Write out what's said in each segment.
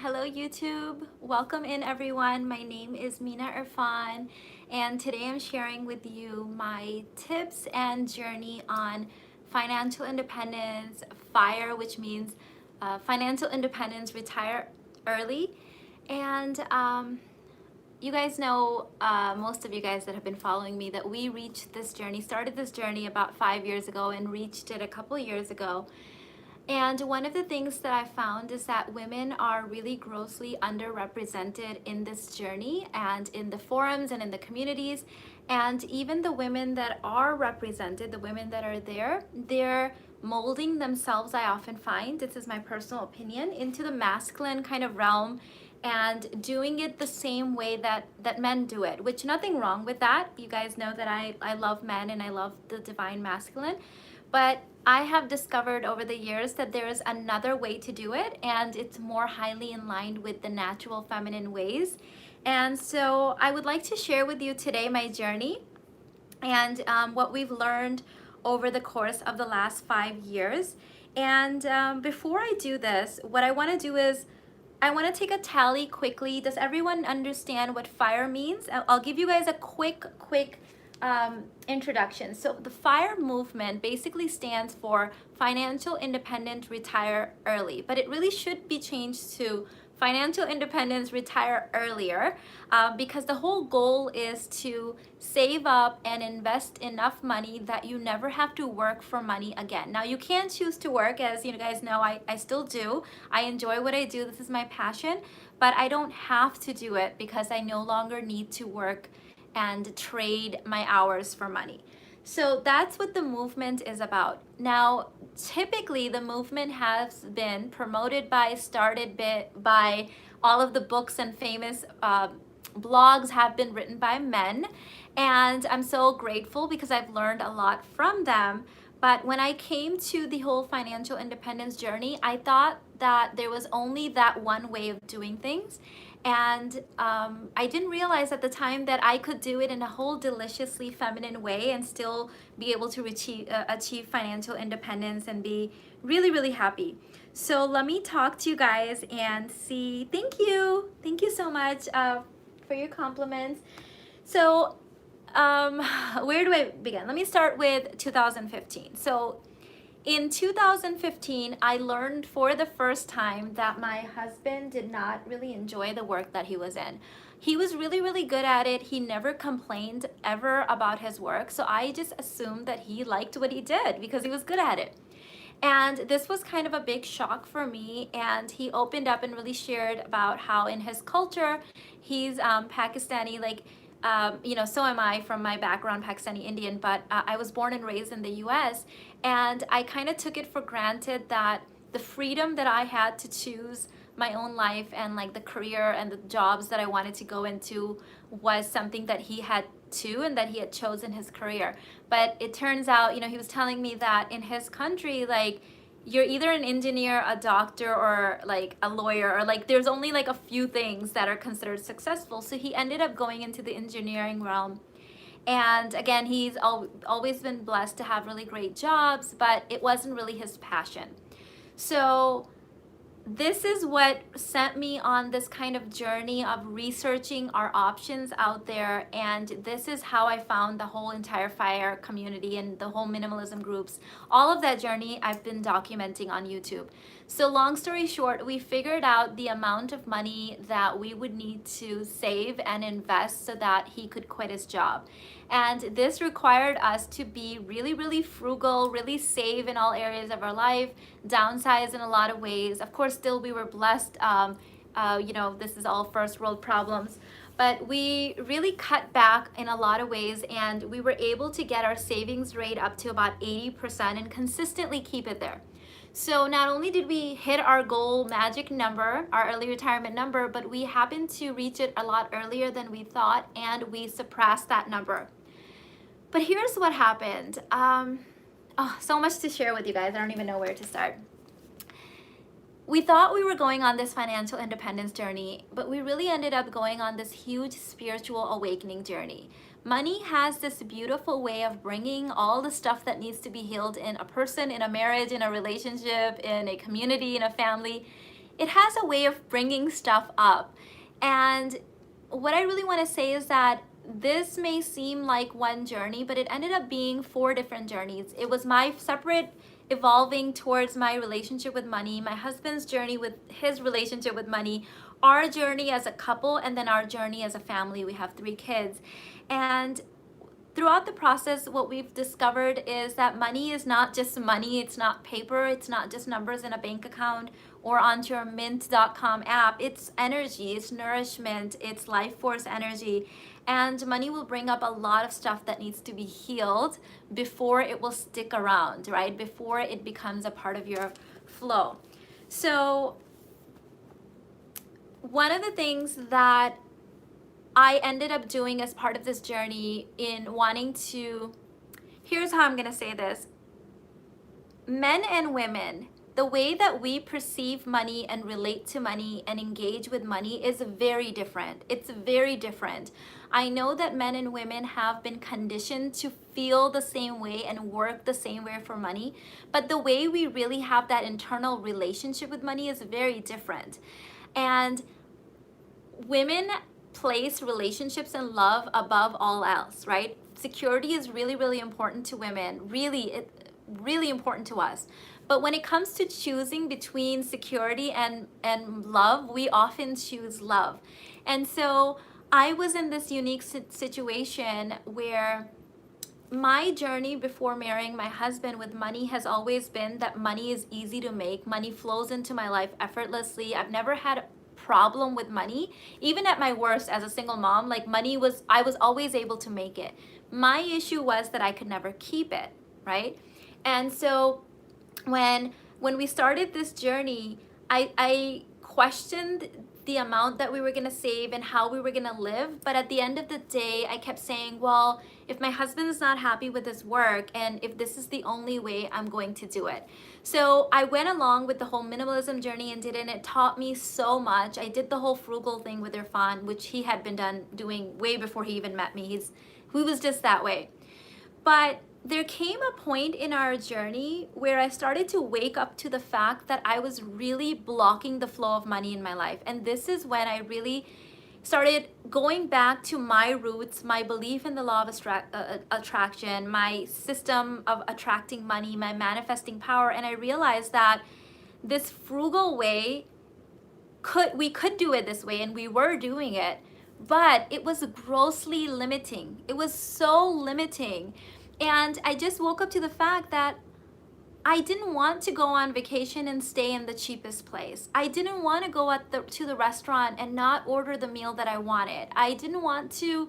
Hello YouTube, welcome in everyone. My name is Mina Irfan and today I'm sharing with you my tips and journey on financial independence, FIRE, which means financial independence, retire early. And you guys know, most of you guys that have been following me, that we reached this journey, started this journey about 5 years ago and reached it a couple years ago. And one of the things that I found is that women are really grossly underrepresented in this journey and in the forums and in the communities. And even the women that are represented, the women that are there, they're molding themselves, I often find, this is my personal opinion, into the masculine kind of realm and doing it the same way that men do it, which nothing wrong with that. You guys know that I love men and I love the divine masculine. But I have discovered over the years that there is another way to do it, and it's more highly in line with the natural feminine ways. And so I would like to share with you today my journey and what we've learned over the course of the last 5 years. And before I do this, what I want to do is I want to take a tally quickly. Does everyone understand what FIRE means? I'll give you guys a quick introduction. So the FIRE movement basically stands for Financial Independent Retire Early, but it really should be changed to Financial Independence Retire Earlier, because the whole goal is to save up and invest enough money that you never have to work for money again. Now you can choose to work, as you guys know, I still do. I enjoy what I do. This is my passion, but I don't have to do it because I no longer need to work and trade my hours for money. So that's what the movement is about. Now, typically the movement has been promoted by, started by all of the books and famous blogs have been written by men. And I'm so grateful because I've learned a lot from them. But when I came to the whole financial independence journey, I thought that there was only that one way of doing things. And I didn't realize at the time that I could do it in a whole deliciously feminine way and still be able to achieve financial independence and be really, really happy. So let me talk to you guys and see. Thank you so much for your compliments. So where do I begin? Let me start with 2015. So in 2015, I learned for the first time that my husband did not really enjoy the work that he was in. He was really, really good at it. He never complained ever about his work. So I just assumed that he liked what he did because he was good at it. And this was kind of a big shock for me. And he opened up and really shared about how in his culture, he's Pakistani, like, so am I from my background, Pakistani Indian, but I was born and raised in the US, and I kind of took it for granted that the freedom that I had to choose my own life and like the career and the jobs that I wanted to go into was something that he had too, and that he had chosen his career. But it turns out, he was telling me that in his country, like, you're either an engineer, a doctor, or like a lawyer, or like there's only like a few things that are considered successful. So he ended up going into the engineering realm. And again, he's always been blessed to have really great jobs, but it wasn't really his passion. So this is what sent me on this kind of journey of researching our options out there, and this is how I found the whole entire FIRE community and the whole minimalism groups. All of that journey I've been documenting on YouTube. So long story short, we figured out the amount of money that we would need to save and invest so that he could quit his job. And this required us to be really, really frugal, really save in all areas of our life, downsize in a lot of ways. Of course, still we were blessed. This is all first world problems. But we really cut back in a lot of ways, and we were able to get our savings rate up to about 80% and consistently keep it there. So not only did we hit our goal magic number, our early retirement number, but we happened to reach it a lot earlier than we thought, and we surpassed that number. But here's what happened. So much to share with you guys. I don't even know where to start. We thought we were going on this financial independence journey, but we really ended up going on this huge spiritual awakening journey. Money has this beautiful way of bringing all the stuff that needs to be healed in a person, in a marriage, in a relationship, in a community, in a family. it has a way of bringing stuff up. And what I really want to say is that this may seem like one journey, but it ended up being 4 different journeys. It was my separate evolving towards my relationship with money, my husband's journey with his relationship with money, our journey as a couple, and then our journey as a family. We have 3 kids. And throughout the process, what we've discovered is that money is not just money. It's not paper. It's not just numbers in a bank account or onto your mint.com app. It's energy, it's nourishment, it's life force energy. And money will bring up a lot of stuff that needs to be healed before it will stick around, right? Before it becomes a part of your flow. So one of the things that I ended up doing as part of this journey in wanting to, here's how I'm going to say this. Men and women, the way that we perceive money and relate to money and engage with money is very different. It's very different. I know that men and women have been conditioned to feel the same way and work the same way for money, but the way we really have that internal relationship with money is very different. And women place relationships and love above all else, right? Security is really, really important to women, really important to us. But when it comes to choosing between security and love, we often choose love. And so I was in this unique situation where my journey before marrying my husband with money has always been that money is easy to make. Money flows into my life effortlessly. I've never had a problem with money. Even at my worst as a single mom, like I was always able to make it. My issue was that I could never keep it, right? And so when we started this journey, I questioned the amount that we were going to save and how we were going to live. But at the end of the day, I kept saying, well, if my husband is not happy with his work and if this is the only way, I'm going to do it. So I went along with the whole minimalism journey and did it, and it taught me so much. I did the whole frugal thing with Irfan, which he had been doing way before he even met me. He was just that way. But there came a point in our journey where I started to wake up to the fact that I was really blocking the flow of money in my life. And this is when I really started going back to my roots, my belief in the law of attraction, my system of attracting money, my manifesting power. And I realized that this frugal way, we could do it this way, and we were doing it, but it was grossly limiting. It was so limiting. And I just woke up to the fact that I didn't want to go on vacation and stay in the cheapest place. I didn't want to go to the restaurant and not order the meal that I wanted. I didn't want to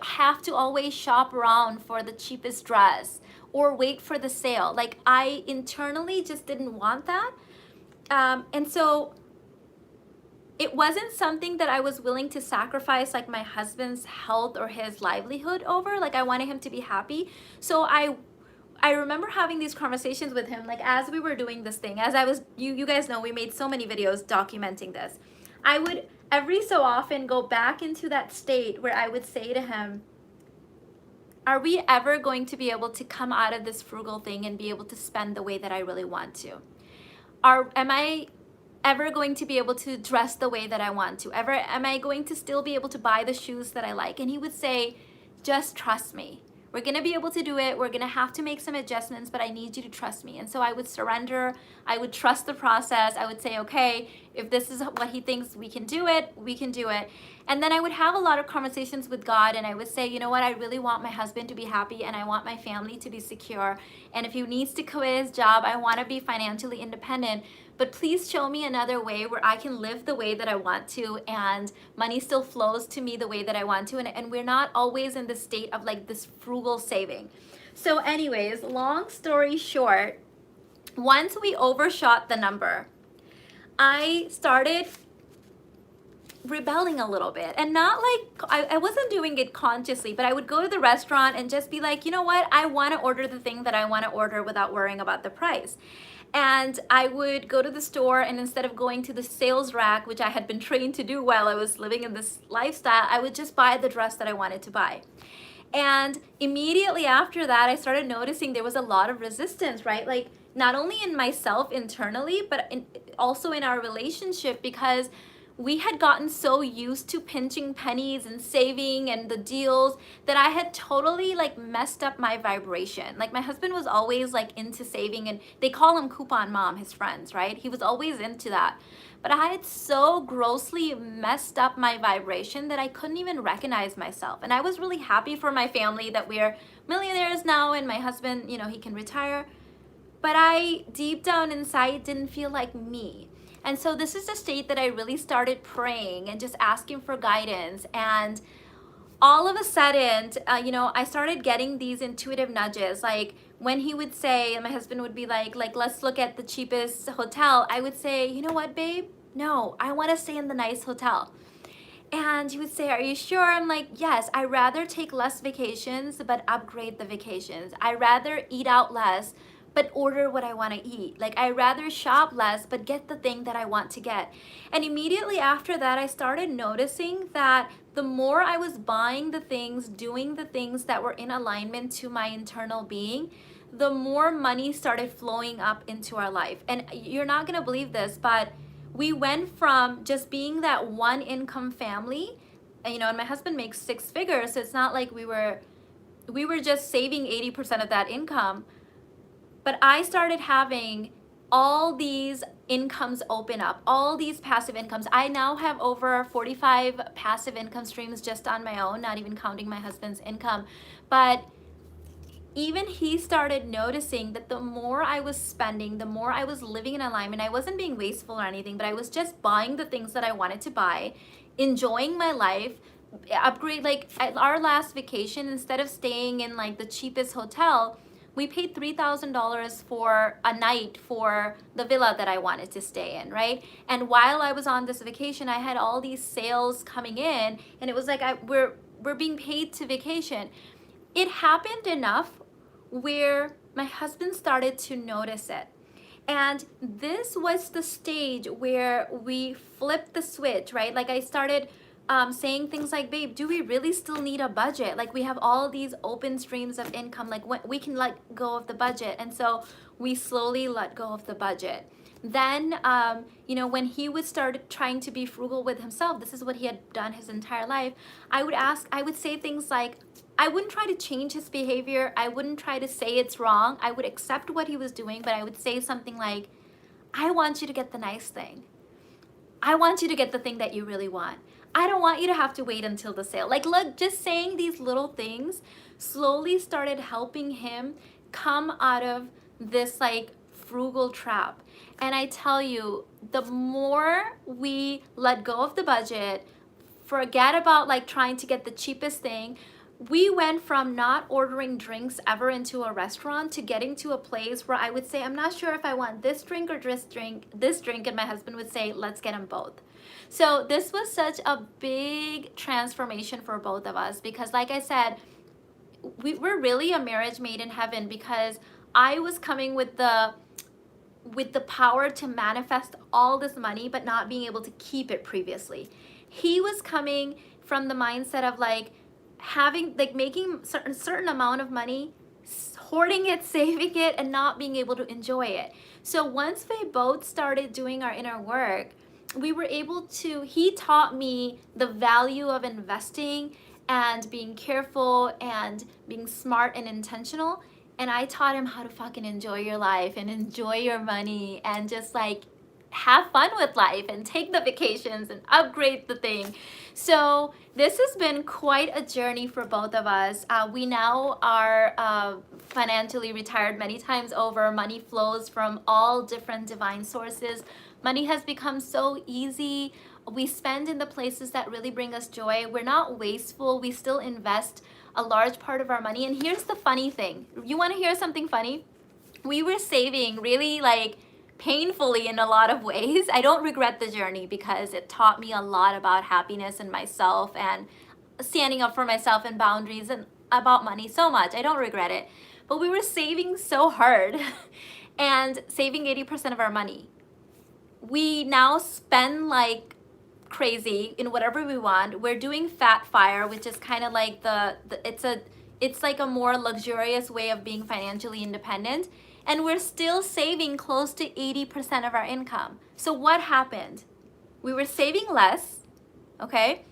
have to always shop around for the cheapest dress or wait for the sale. Like, I internally just didn't want that. And so it wasn't something that I was willing to sacrifice, like my husband's health or his livelihood over. Like, I wanted him to be happy. So I remember having these conversations with him, like as we were doing this thing, as I was, you guys know, we made so many videos documenting this. I would every so often go back into that state where I would say to him, are we ever going to be able to come out of this frugal thing and be able to spend the way that I really want to? Am I ever going to be able to dress the way that I want to? Am I going to still be able to buy the shoes that I like? And he would say, just trust me. We're going to be able to do it. We're going to have to make some adjustments, but I need you to trust me. And so I would surrender. I would trust the process. I would say, okay, if this is what he thinks we can do it, we can do it. And then I would have a lot of conversations with God, and I would say, you know what, I really want my husband to be happy, and I want my family to be secure. And if he needs to quit his job, I want to be financially independent. But please show me another way where I can live the way that I want to, and money still flows to me the way that I want to, and we're not always in the state of like this frugal saving. So anyways, long story short, once we overshot the number, I started rebelling a little bit, and not like I wasn't doing it consciously, but I would go to the restaurant and just be like, you know what, I want to order the thing that I want to order without worrying about the price. And I would go to the store, and instead of going to the sales rack, which I had been trained to do while I was living in this lifestyle, I would just buy the dress that I wanted to buy. And immediately after that, I started noticing there was a lot of resistance, right? Like, not only in myself internally, but also in our relationship, because we had gotten so used to pinching pennies and saving and the deals that I had totally like messed up my vibration. Like my husband was always like into saving, and they call him coupon mom, his friends, right? He was always into that. But I had so grossly messed up my vibration that I couldn't even recognize myself. And I was really happy for my family that we're millionaires now, and my husband, you know, he can retire. But I, deep down inside, didn't feel like me. And so this is the state that I really started praying and just asking for guidance. And all of a sudden, you know, I started getting these intuitive nudges. Like when he would say, and my husband would be like, let's look at the cheapest hotel. I would say, you know what, babe? No, I want to stay in the nice hotel. And he would say, are you sure? I'm like, yes, I'd rather take less vacations, but upgrade the vacations. I'd rather eat out less, but order what I want to eat. Like, I'd rather shop less, but get the thing that I want to get. And immediately after that, I started noticing that the more I was buying the things, doing the things that were in alignment to my internal being, the more money started flowing up into our life. And you're not going to believe this, but we went from just being that one income family, and, you know, and my husband makes 6 figures, so it's not like we were just saving 80% of that income. But I started having all these incomes open up, all these passive incomes. I now have over 45 passive income streams just on my own, not even counting my husband's income. But even he started noticing that the more I was spending, the more I was living in alignment. I wasn't being wasteful or anything, but I was just buying the things that I wanted to buy, enjoying my life, upgrade. Like at our last vacation, instead of staying in like the cheapest hotel, we paid $3,000 for a night for the villa that I wanted to stay in, right? And while I was on this vacation, I had all these sales coming in, and it was like we're being paid to vacation. It happened enough where my husband started to notice it. And this was the stage where we flipped the switch, right? Like I started saying things like, babe, do we really still need a budget? Like we have all these open streams of income, like we can let go of the budget. And so we slowly let go of the budget. Then, you know, when he would start trying to be frugal with himself, this is what he had done his entire life, I would say things like, I wouldn't try to change his behavior. I wouldn't try to say it's wrong. I would accept what he was doing, but I would say something like, I want you to get the nice thing. I want you to get the thing that you really want. I don't want you to have to wait until the sale. Like, look, just saying these little things slowly started helping him come out of this like frugal trap. And I tell you, the more we let go of the budget, forget about like trying to get the cheapest thing, we went from not ordering drinks ever into a restaurant to getting to a place where I would say, I'm not sure if I want this drink or this drink, and my husband would say, let's get them both. So this was such a big transformation for both of us, because like I said, we're really a marriage made in heaven, because I was coming with the power to manifest all this money but not being able to keep it previously. He was coming from the mindset of like having, like making certain amount of money, hoarding it, saving it, and not being able to enjoy it. So once we both started doing our inner work, we were able to, he taught me the value of investing and being careful and being smart and intentional. And I taught him how to fucking enjoy your life and enjoy your money and just like have fun with life and take the vacations and upgrade the thing. So this has been quite a journey for both of us. We now are financially retired many times over. Money flows from all different divine sources. Money has become so easy. We spend in the places that really bring us joy. We're not wasteful. We still invest a large part of our money. And here's the funny thing. You want to hear something funny? We were saving really like painfully in a lot of ways. I don't regret the journey because it taught me a lot about happiness and myself and standing up for myself and boundaries and about money so much. I don't regret it. But we were saving so hard and saving 80% of our money. We now spend like crazy in whatever we want. We're doing fatfire, which is kind of like it's like a more luxurious way of being financially independent. And we're still saving close to 80% of our income. So what happened? We were saving less, okay?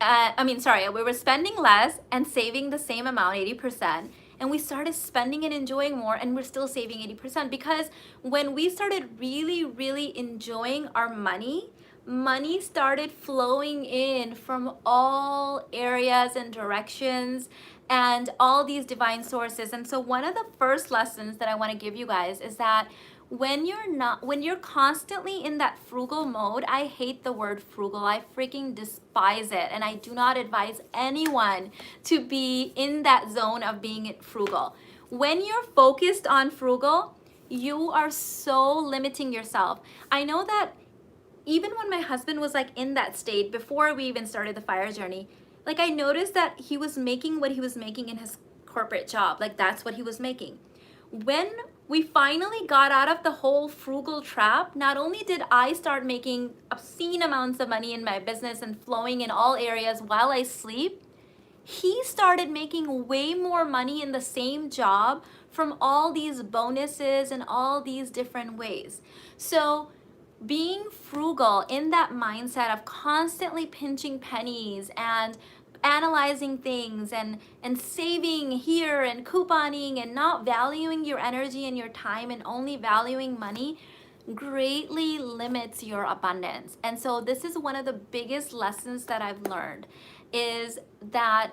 We were spending less and saving the same amount, 80%. And we started spending and enjoying more, and we're still saving 80%, because when we started really, really enjoying our money, money started flowing in from all areas and directions and all these divine sources. And so one of the first lessons that I want to give you guys is that when you're constantly in that frugal mode, I hate the word frugal. I freaking despise it. And I do not advise anyone to be in that zone of being frugal. When you're focused on frugal, you are so limiting yourself. I know that even when my husband was like in that state before we even started the fire journey, like I noticed that he was making what he was making in his corporate job. Like that's what he was making. When we finally got out of the whole frugal trap, not only did I start making obscene amounts of money in my business and flowing in all areas while I sleep, he started making way more money in the same job from all these bonuses and all these different ways. So being frugal in that mindset of constantly pinching pennies and analyzing things and saving here and couponing and not valuing your energy and your time and only valuing money greatly limits your abundance. And so this is one of the biggest lessons that I've learned, is that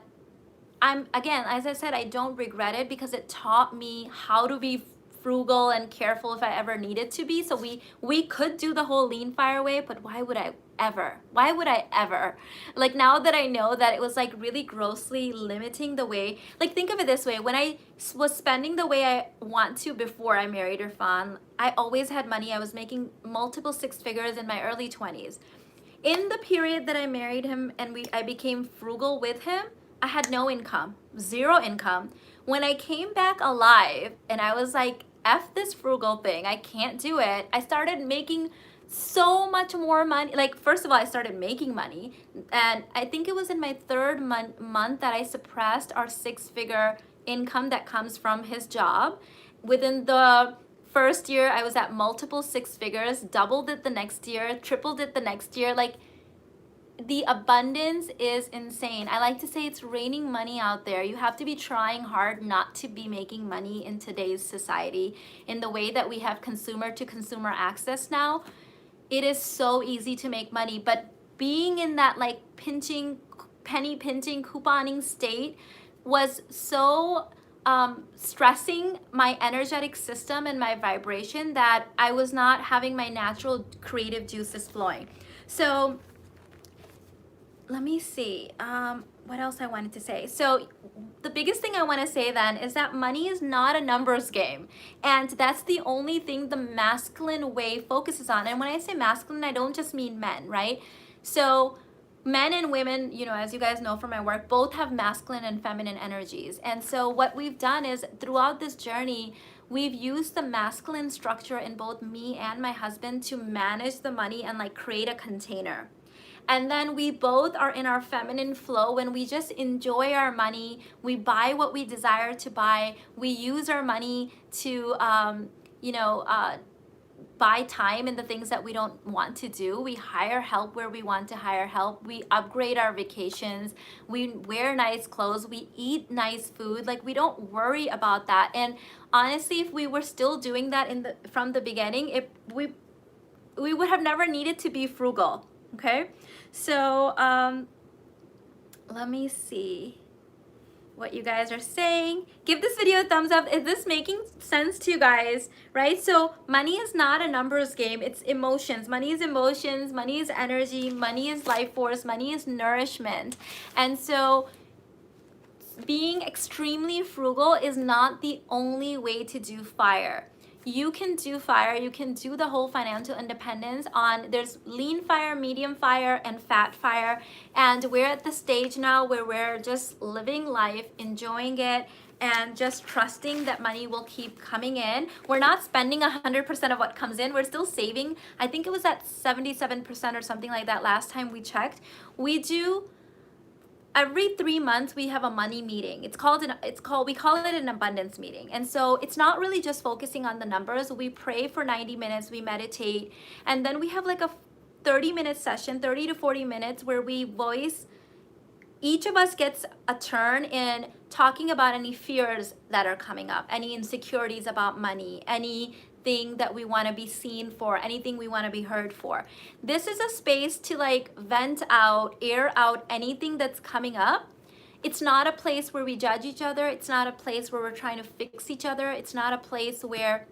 again, as I said, I don't regret it, because it taught me how to be frugal and careful if I ever needed to be. So we could do the whole lean fire way, but why would I ever? Why would I ever? Like now that I know that it was like really grossly limiting the way, like think of it this way, when I was spending the way I want to before I married Irfan, I always had money. I was making multiple six figures in my early 20s. In the period that I married him and I became frugal with him, I had no income, zero income. When I came back alive and I was like, F this frugal thing, I can't do it, I started making so much more money. Like, first of all, I started making money. And I think it was in my third month that I surpassed our six-figure income that comes from his job. Within the first year, I was at multiple six figures, doubled it the next year, tripled it the next year. Like, the abundance is insane. I like to say it's raining money out there. You have to be trying hard not to be making money in today's society. In the way that we have consumer to consumer access now, it is so easy to make money, but being in that like penny pinching, couponing state was so stressing my energetic system and my vibration that I was not having my natural creative juices flowing. So let me see what else I wanted to say. So the biggest thing I want to say then is that money is not a numbers game, and that's the only thing the masculine way focuses on. And when I say masculine, I don't just mean men, right? So men and women, you know, as you guys know from my work, both have masculine and feminine energies. And so what we've done is throughout this journey, we've used the masculine structure in both me and my husband to manage the money and like create a container. And then we both are in our feminine flow when we just enjoy our money. We buy what we desire to buy. We use our money to, buy time in the things that we don't want to do. We hire help where we want to hire help. We upgrade our vacations. We wear nice clothes. We eat nice food. Like, we don't worry about that. And honestly, if we were still doing that from the beginning, we would have never needed to be frugal. Okay, so let me see what you guys are saying. Give this video a thumbs up. Is this making sense to you guys? Right? So money is not a numbers game. It's emotions. Money is emotions. Money is energy. Money is life force. Money is nourishment. And so being extremely frugal is not the only way to do fire. You can do fire, you can do the whole financial independence there's lean fire, medium fire, and fat fire. And we're at the stage now where we're just living life, enjoying it, and just trusting that money will keep coming in. We're not spending 100% of what comes in. We're still saving. I think it was at 77% or something like that last time we checked. We do every 3 months we have a money meeting. We call it an abundance meeting. And so it's not really just focusing on the numbers. We pray for 90 minutes, we meditate, and then we have like a 30-minute session, 30 to 40 minutes, where we voice, each of us gets a turn in talking about any fears that are coming up, any insecurities about money, anything that we want to be seen for, anything we want to be heard for. This is a space to like vent out, air out anything that's coming up. It's not a place where we judge each other. It's not a place where we're trying to fix each other. It's not a place where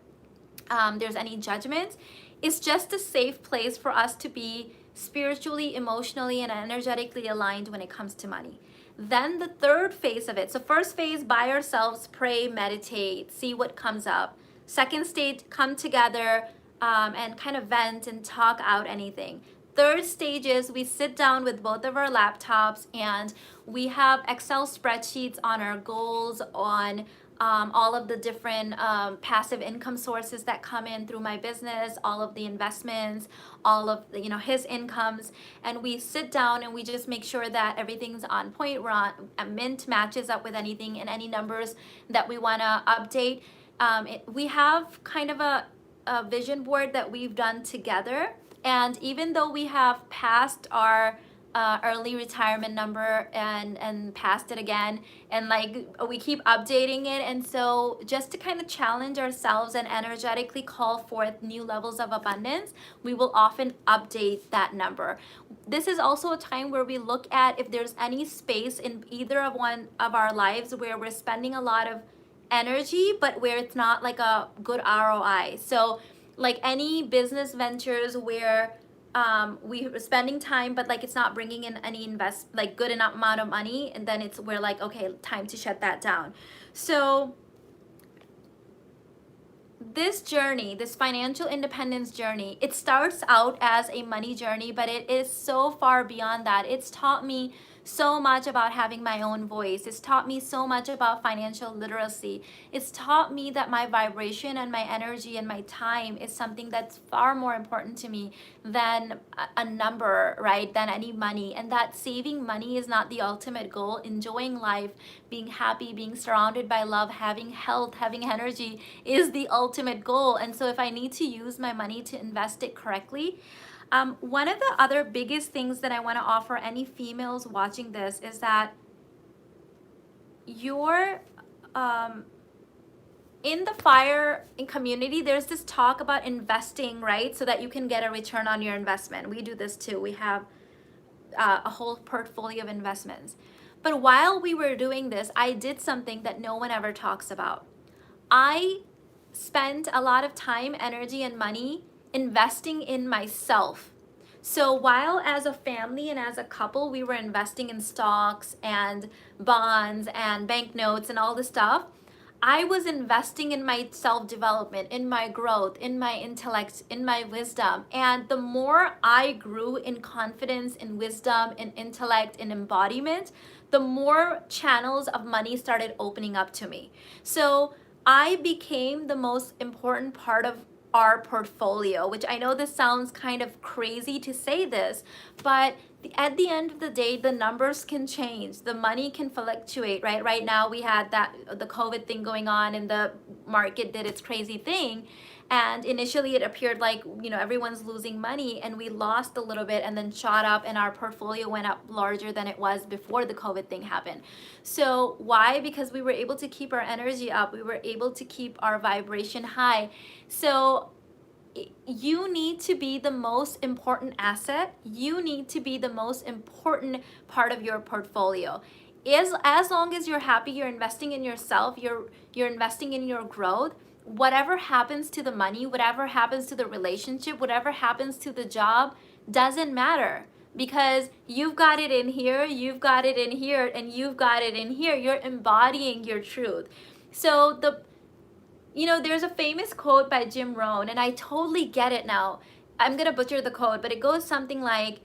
there's any judgment. It's just a safe place for us to be spiritually, emotionally, and energetically aligned when it comes to money. Then the third phase of it. So first phase, by ourselves, pray, meditate, see what comes up. Second stage, come together and kind of vent and talk out anything. Third stage is we sit down with both of our laptops and we have Excel spreadsheets on our goals, on all of the different passive income sources that come in through my business, all of the investments, all of the, his incomes, and we sit down and we just make sure that everything's on point. We're on a mint matches up with anything and any numbers that we want to update. We have kind of a vision board that we've done together, and even though we have passed our early retirement number and passed it again, and like we keep updating it, and so just to kind of challenge ourselves and energetically call forth new levels of abundance, we will often update that number. This is also a time where we look at if there's any space in either of one of our lives where we're spending a lot of energy but where it's not like a good ROI. So like any business ventures where we're spending time but like it's not bringing in any good enough amount of money, and then we're like, okay, time to shut that down. So this journey, this financial independence journey, it starts out as a money journey, but it is so far beyond that. It's taught me so much about having my own voice. It's taught me so much about financial literacy. It's taught me that my vibration and my energy and my time is something that's far more important to me than a number, right? Than any money. And that saving money is not the ultimate goal. Enjoying life, being happy, being surrounded by love, having health, having energy is the ultimate goal. And so if I need to use my money to invest it correctly, one of the other biggest things that I want to offer any females watching this is that you're in the fire community, there's this talk about investing, right? So that you can get a return on your investment. We do this too. We have a whole portfolio of investments. But while we were doing this, I did something that no one ever talks about. I spent a lot of time, energy, and money investing in myself. So while as a family and as a couple, we were investing in stocks and bonds and banknotes and all this stuff, I was investing in my self-development, in my growth, in my intellect, in my wisdom. And the more I grew in confidence, in wisdom, in intellect, in embodiment, the more channels of money started opening up to me. So I became the most important part of our portfolio, which I know this sounds kind of crazy to say this, but at the end of the day, the numbers can change, the money can fluctuate, right? Right now we had the COVID thing going on and the market did its crazy thing. And initially it appeared like, everyone's losing money, and we lost a little bit and then shot up, and our portfolio went up larger than it was before the COVID thing happened. So why? Because we were able to keep our energy up. We were able to keep our vibration high. So you need to be the most important asset. You need to be the most important part of your portfolio. As long as you're happy, you're investing in yourself, you're investing in your growth, whatever happens to the money, whatever happens to the relationship, whatever happens to the job, doesn't matter, because you've got it in here, you've got it in here, and you've got it in here. You're embodying your truth. So there's a famous quote by Jim Rohn, and I totally get it now. I'm gonna butcher the quote, but it goes something like,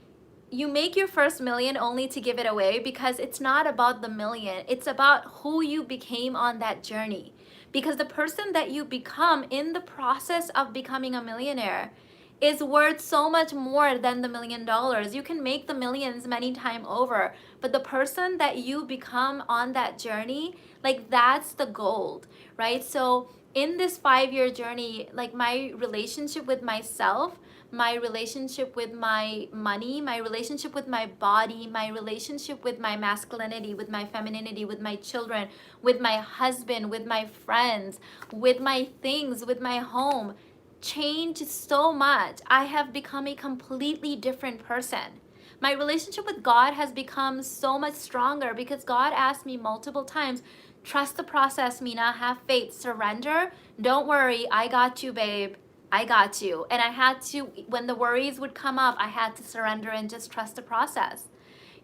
you make your first million only to give it away, because it's not about the million. It's about who you became on that journey. Because the person that you become in the process of becoming a millionaire is worth so much more than the $1 million. You can make the millions many times over, but the person that you become on that journey, like that's the gold, right? So in this 5-year journey, like my relationship with myself, my relationship with my money, my relationship with my body, my relationship with my masculinity, with my femininity, with my children, with my husband, with my friends, with my things, with my home, changed so much. I have become a completely different person. My relationship with God has become so much stronger because God asked me multiple times, trust the process, Mina, have faith, surrender. Don't worry, I got you, babe. I got you. And I had to, when the worries would come up, I had to surrender and just trust the process.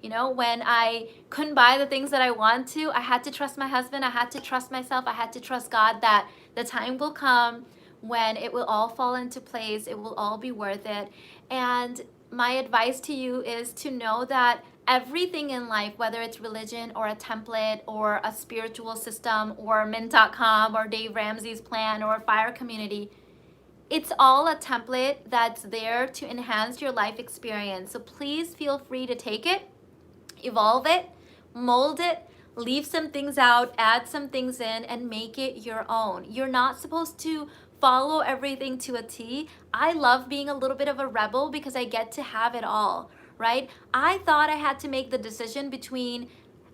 You know, when I couldn't buy the things that I want to, I had to trust my husband. I had to trust myself. I had to trust God that the time will come when it will all fall into place. It will all be worth it. And my advice to you is to know that everything in life, whether it's religion or a template or a spiritual system or mint.com or Dave Ramsey's plan or fire community, it's all a template that's there to enhance your life experience. So please feel free to take it, evolve it, mold it, leave some things out, add some things in, and make it your own. You're not supposed to follow everything to a T. I love being a little bit of a rebel because I get to have it all, right? I thought I had to make the decision between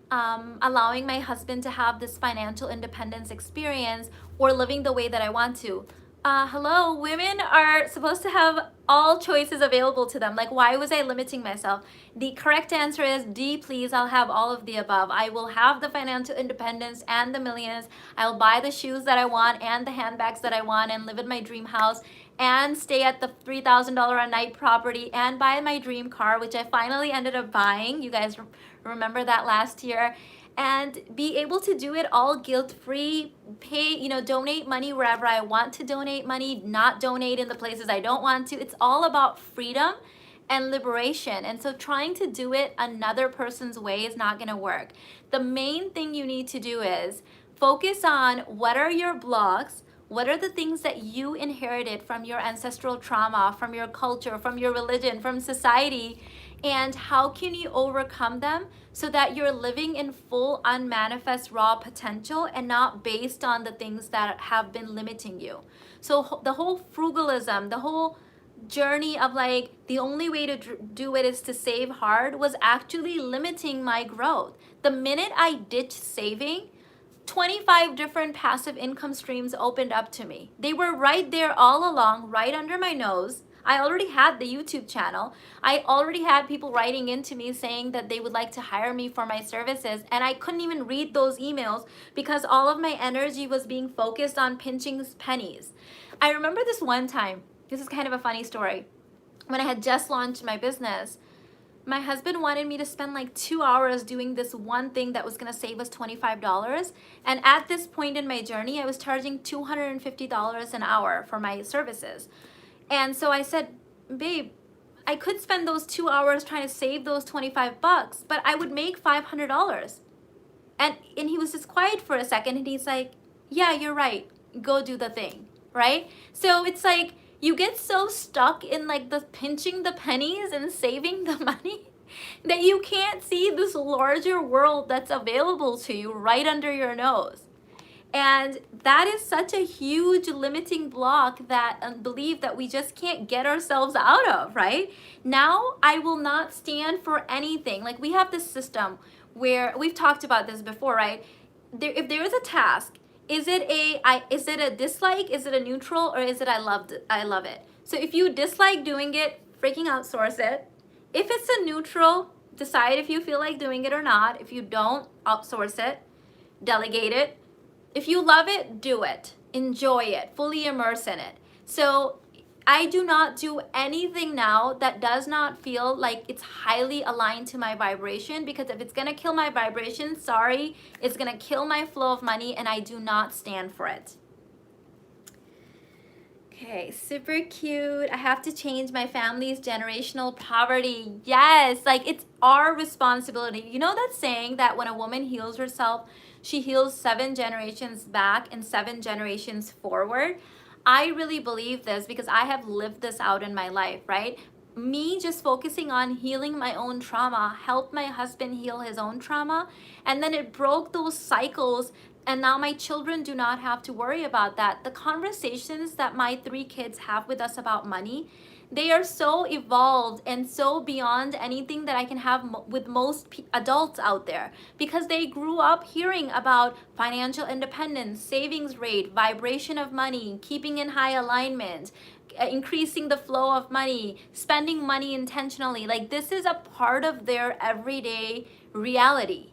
allowing my husband to have this financial independence experience or living the way that I want to. Hello, women are supposed to have all choices available to them. Like, why was I limiting myself? The correct answer is D, please. I'll have all of the above. I will have the financial independence and the millions. I'll buy the shoes that I want and the handbags that I want and live in my dream house and stay at the $3,000 a night property and buy my dream car, which I finally ended up buying. You guys remember that last year. And be able to do it all guilt-free, pay, donate money wherever I want to donate money, not donate in the places I don't want to. It's all about freedom and liberation. And so trying to do it another person's way is not gonna work. The main thing you need to do is focus on what are your blocks, what are the things that you inherited from your ancestral trauma, from your culture, from your religion, from society, and how can you overcome them so that you're living in full unmanifest raw potential and not based on the things that have been limiting you. So the whole frugalism, the whole journey of like the only way to do it is to save hard was actually limiting my growth. The minute I ditched saving, 25 different passive income streams opened up to me. They were right there all along, right under my nose. I already had the YouTube channel. I already had people writing into me saying that they would like to hire me for my services, and I couldn't even read those emails because all of my energy was being focused on pinching pennies. I remember this one time, this is kind of a funny story, when I had just launched my business. My husband wanted me to spend like 2 hours doing this one thing that was gonna save us $25. And at this point in my journey, I was charging $250 an hour for my services. And so I said, babe, I could spend those 2 hours trying to save those 25 bucks, but I would make $500. And he was just quiet for a second and he's like, yeah, you're right. Go do the thing, right? So it's like, you get so stuck in like the pinching the pennies and saving the money that you can't see this larger world that's available to you right under your nose. And that is such a huge limiting block that belief that we just can't get ourselves out of, right? Now I will not stand for anything. Like we have this system where we've talked about this before, right? If there is a task, is it a dislike, is it a neutral, or is it I love it? So if you dislike doing it, freaking outsource it. If it's a neutral, decide if you feel like doing it or not. If you don't, outsource it, delegate it. If you love it, do it, enjoy it, fully immerse in it. So I do not do anything now that does not feel like it's highly aligned to my vibration, because if it's gonna kill my vibration, sorry, it's gonna kill my flow of money and I do not stand for it. Okay, super cute. I have to change my family's generational poverty. Yes, like it's our responsibility. You know that saying that when a woman heals herself, she heals 7 generations back and 7 generations forward? I really believe this because I have lived this out in my life, right? Me just focusing on healing my own trauma helped my husband heal his own trauma, and then it broke those cycles, and now my children do not have to worry about that. The conversations that my 3 kids have with us about money, they are so evolved and so beyond anything that I can have with most adults out there, because they grew up hearing about financial independence, savings rate, vibration of money, keeping in high alignment, increasing the flow of money, spending money intentionally. Like, this is a part of their everyday reality,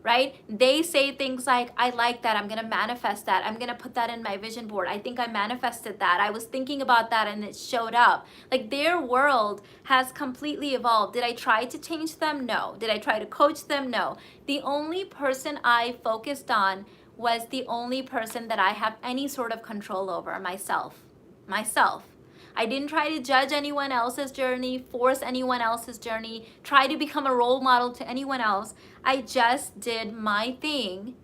right? They say things like, I like that, I'm gonna manifest that, I'm gonna put that in my vision board, I think I manifested that, I was thinking about that and it showed up. Like, their world has completely evolved. Did I try to change them? No. Did I try to coach them? No. The only person I focused on was the only person that I have any sort of control over, myself. I didn't try to judge anyone else's journey, force anyone else's journey, try to become a role model to anyone else. I just did my thing,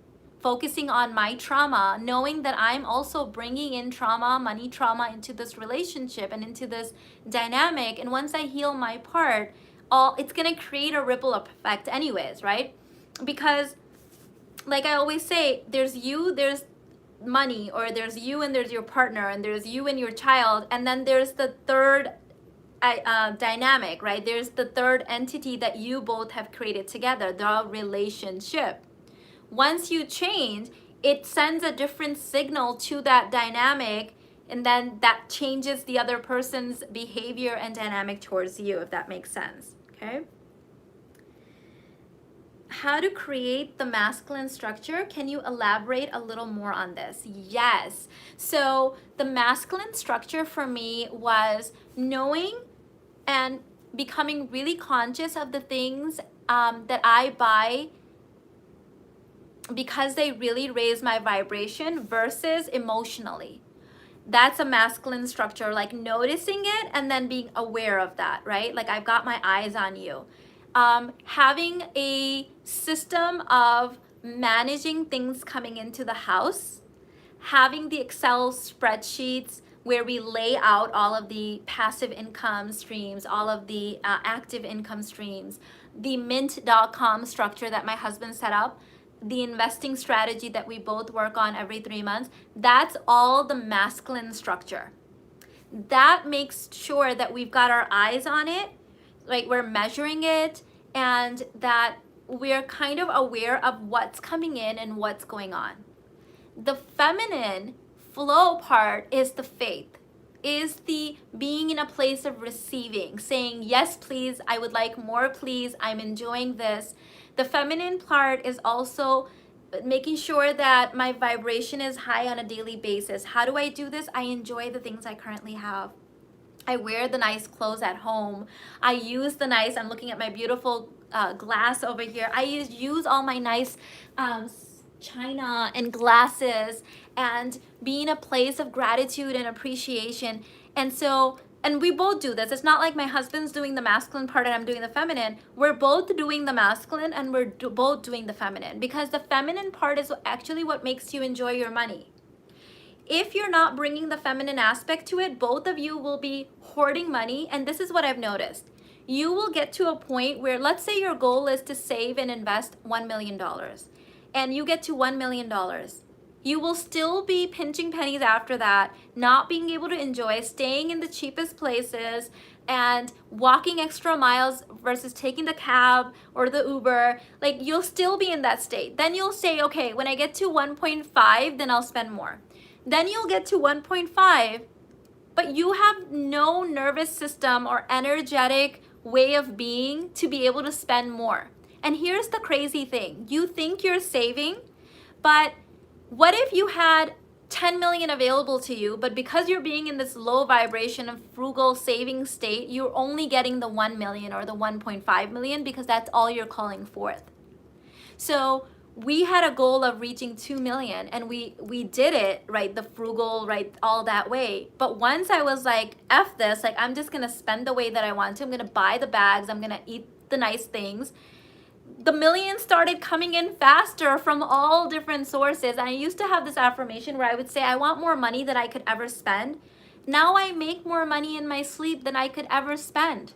focusing on my trauma, knowing that I'm also bringing in trauma, money trauma, into this relationship and into this dynamic. And once I heal my part, it's gonna create a ripple effect anyways, right? Because like I always say, there's you, there's money, or there's you and there's your partner, and there's you and your child, and then there's the third dynamic, right? There's the third entity that you both have created together, the relationship. Once you change, it sends a different signal to that dynamic, and then that changes the other person's behavior and dynamic towards you, if that makes sense, okay? How to create the masculine structure. Can you elaborate a little more on this? Yes. So the masculine structure for me was knowing and becoming really conscious of the things that I buy because they really raise my vibration versus emotionally. That's a masculine structure, like noticing it and then being aware of that, right? Like, I've got my eyes on you. Having a system of managing things coming into the house, having the Excel spreadsheets where we lay out all of the passive income streams, all of the active income streams, the mint.com structure that my husband set up, the investing strategy that we both work on every 3 months, that's all the masculine structure. That makes sure that we've got our eyes on it, like we're measuring it, and that we're kind of aware of what's coming in and what's going on. The feminine flow part is the faith, is the being in a place of receiving, saying, yes, please, I would like more, please, I'm enjoying this. The feminine part is also making sure that my vibration is high on a daily basis. How do I do this? I enjoy the things I currently have. I wear the nice clothes at home. I use the nice, I'm looking at my beautiful glass over here. I use all my nice china and glasses, and be in a place of gratitude and appreciation. And we both do this. It's not like my husband's doing the masculine part and I'm doing the feminine. We're both doing the masculine and we're both doing the feminine, because the feminine part is actually what makes you enjoy your money. If you're not bringing the feminine aspect to it, both of you will be hoarding money. And this is what I've noticed. You will get to a point where, let's say your goal is to save and invest $1 million, and you get to $1 million. You will still be pinching pennies after that, not being able to enjoy, staying in the cheapest places and walking extra miles versus taking the cab or the Uber. Like, you'll still be in that state. Then you'll say, okay, when I get to 1.5, then I'll spend more. Then you'll get to 1.5, but you have no nervous system or energetic way of being to be able to spend more. And here's the crazy thing. You think you're saving, but what if you had 10 million available to you, but because you're being in this low vibration of frugal saving state, you're only getting the 1 million or the 1.5 million because that's all you're calling forth. So we had a goal of reaching 2 million, and we did it, right? The frugal, right? All that way. But once I was like, F this, like, I'm just gonna spend the way that I want to. I'm gonna buy the bags. I'm gonna eat the nice things. the millions started coming in faster from all different sources. And I used to have this affirmation where I would say, I want more money than I could ever spend. Now I make more money in my sleep than I could ever spend.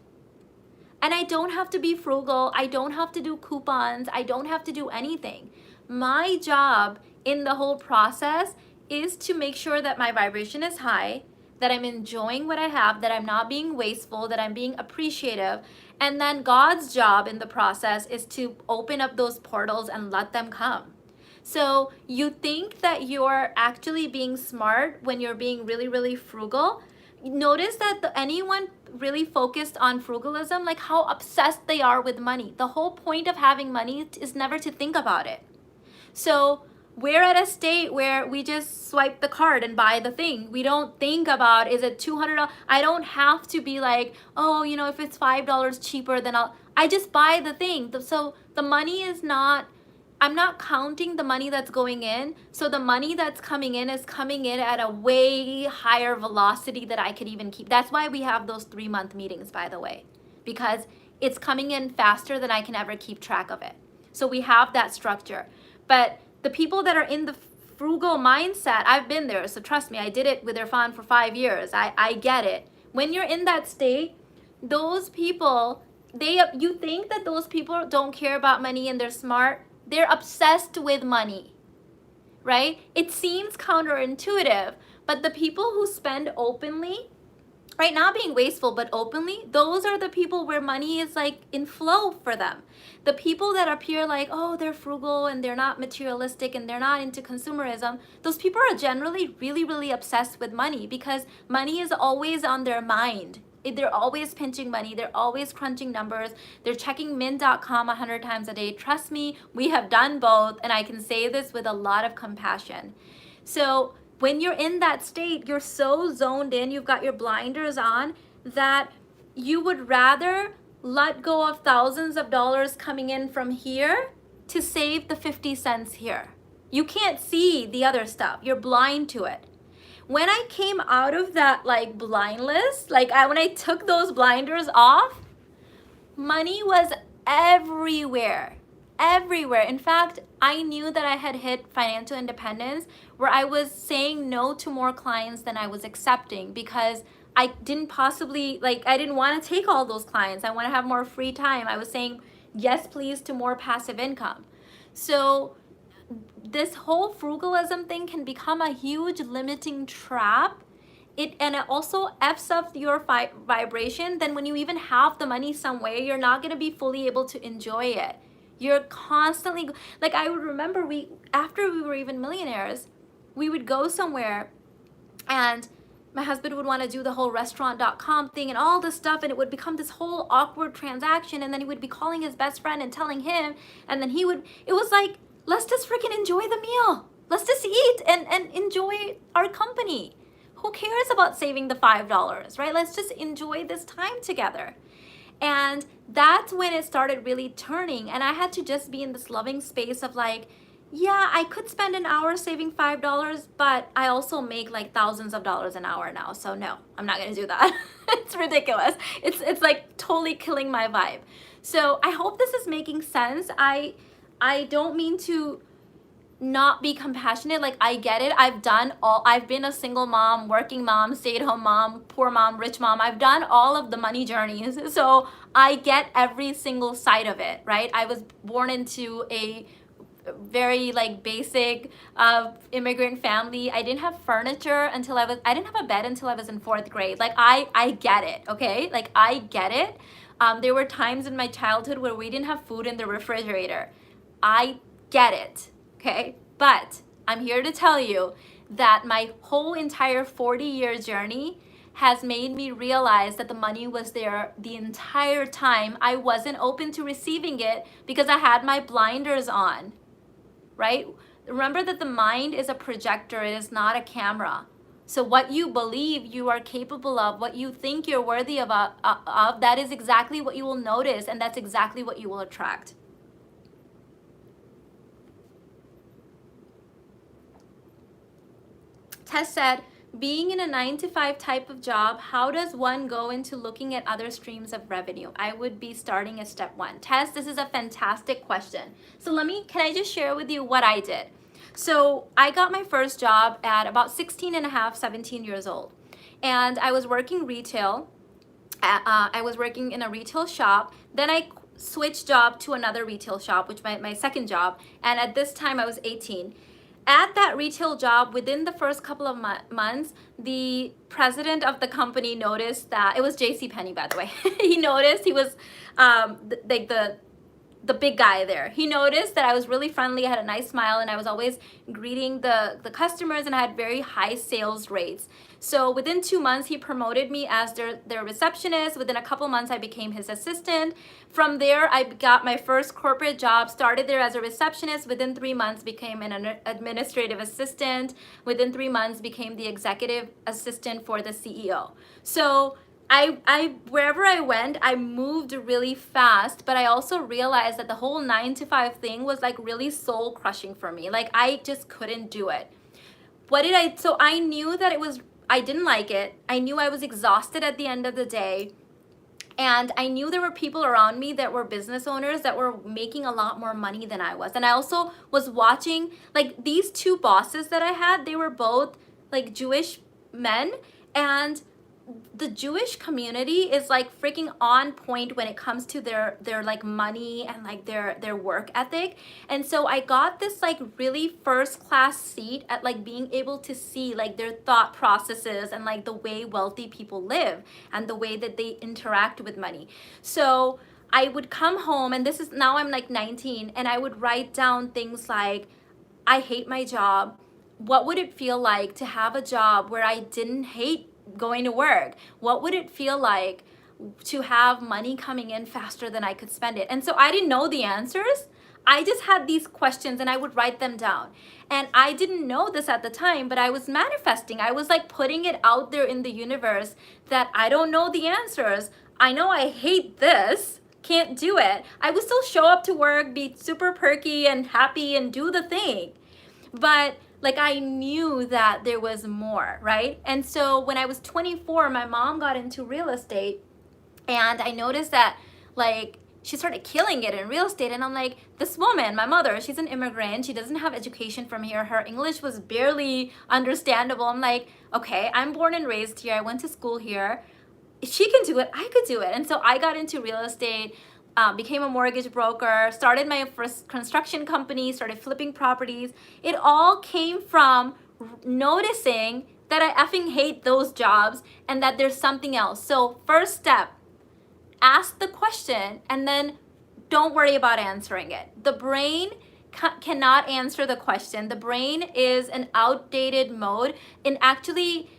And I don't have to be frugal. I don't have to do coupons. I don't have to do anything. My job in the whole process is to make sure that my vibration is high, that I'm enjoying what I have, that I'm not being wasteful, that I'm being appreciative. And then God's job in the process is to open up those portals and let them come. So you think that you're actually being smart when you're being really, really frugal. Notice that anyone really focused on frugalism, like how obsessed they are with money. The whole point of having money is never to think about it. So we're at a state where we just swipe the card and buy the thing. We don't think about, is it $200? I don't have to be like, oh, you know, if it's $5 cheaper, then I just buy the thing. So the money is not, I'm not counting the money that's going in. So the money that's coming in is coming in at a way higher velocity that I could even keep. That's why we have those 3-month meetings, by the way, because it's coming in faster than I can ever keep track of it. So we have that structure. But the people that are in the frugal mindset, I've been there. So trust me, I did it with Irfan for 5 years. I get it. When you're in that state, those people, you think that those people don't care about money and they're smart. They're obsessed with money, right? It seems counterintuitive, but the people who spend openly, right, not being wasteful, but openly, those are the people where money is like in flow for them. The people that appear like, oh, they're frugal and they're not materialistic and they're not into consumerism, those people are generally really, really obsessed with money because money is always on their mind. They're always pinching money. They're always crunching numbers. They're checking mint.com 100 times a day. Trust me, we have done both, and I can say this with a lot of compassion. So when you're in that state, you're so zoned in, you've got your blinders on, that you would rather let go of thousands of dollars coming in from here to save the 50 cents here. You can't see the other stuff. You're blind to it. When I came out of that like blindness, when I took those blinders off, money was everywhere. Everywhere. In fact, I knew that I had hit financial independence where I was saying no to more clients than I was accepting because I didn't possibly, I didn't want to take all those clients. I want to have more free time. I was saying yes, please, to more passive income. So this whole frugalism thing can become a huge limiting trap. And it also F's up your vibration. Then when you even have the money somewhere, you're not going to be fully able to enjoy it. You're constantly, I would remember after we were even millionaires, we would go somewhere and my husband would want to do the whole restaurant.com thing and all this stuff, and it would become this whole awkward transaction, and then he would be calling his best friend and telling him, and then it was like, let's just freaking enjoy the meal. Let's just eat and enjoy our company. Who cares about saving the $5, right? Let's just enjoy this time together. And that's when it started really turning, and I had to just be in this loving space of yeah, I could spend an hour saving $5, but I also make thousands of dollars an hour now. So no, I'm not gonna do that. It's ridiculous. It's like totally killing my vibe. So I hope this is making sense. I don't mean to not be compassionate. I get it. I've been a single mom, working mom, stay-at-home mom, poor mom, rich mom. I've done all of the money journeys. So I get every single side of it, right? I was born into a very basic immigrant family. I didn't have furniture until I didn't have a bed until I was in 4th grade. I get it, okay? I get it. There were times in my childhood where we didn't have food in the refrigerator. I get it, okay? But I'm here to tell you that my whole entire 40-year journey has made me realize that the money was there the entire time. I wasn't open to receiving it because I had my blinders on, right? Remember that the mind is a projector, it is not a camera. So what you believe you are capable of, what you think you're worthy of, that is exactly what you will notice, and that's exactly what you will attract. Tess said, being in a 9 to 5 type of job, how does one go into looking at other streams of revenue? I would be starting at step 1. Tess, this is a fantastic question. So can I just share with you what I did? So I got my first job at about 16 and a half, 17 years old. And I was working retail. I was working in a retail shop. Then I switched job to another retail shop, which my second job. And at this time I was 18. At that retail job, within the first couple of months, the president of the company noticed that, it was JCPenney, by the way. He noticed, he was like the big guy there. He noticed that I was really friendly, I had a nice smile, and I was always greeting the customers, and I had very high sales rates. So within 2 months, he promoted me as their receptionist. Within a couple months, I became his assistant. From there, I got my first corporate job, started there as a receptionist. Within 3 months, became an administrative assistant. Within 3 months, became the executive assistant for the CEO. So wherever I went, I moved really fast, but I also realized that the whole 9 to 5 thing was like really soul crushing for me. Like I just couldn't do it. So I knew that I didn't like it. I knew I was exhausted at the end of the day. And I knew there were people around me that were business owners that were making a lot more money than I was. And I also was watching, like these 2 bosses that I had, they were both like Jewish men, and the Jewish community is like freaking on point when it comes to their like money and like their work ethic. And so I got this like really first class seat at like being able to see like their thought processes and like the way wealthy people live and the way that they interact with money. So I would come home, and this is now I'm like 19, and I would write down things like, I hate my job. What would it feel like to have a job where I didn't hate going to work? What would it feel like to have money coming in faster than I could spend it? And so I didn't know the answers. I just had these questions, and I would write them down. And I didn't know this at the time, but I was manifesting. I was like putting it out there in the universe that I don't know the answers. I know I hate this, can't do it. I would still show up to work, be super perky and happy and do the thing. But like I knew that there was more, right? And so when I was 24, my mom got into real estate, and I noticed that like she started killing it in real estate. And I'm like, this woman, my mother, she's an immigrant. She doesn't have education from here. Her English was barely understandable. I'm like, okay, I'm born and raised here. I went to school here. If she can do it, I could do it. And so I got into real estate, became a mortgage broker, started my first construction company, started flipping properties. It all came from noticing that I effing hate those jobs and that there's something else. So first step, ask the question, and then don't worry about answering it. The brain cannot answer the question. The brain is an outdated mode. And actually,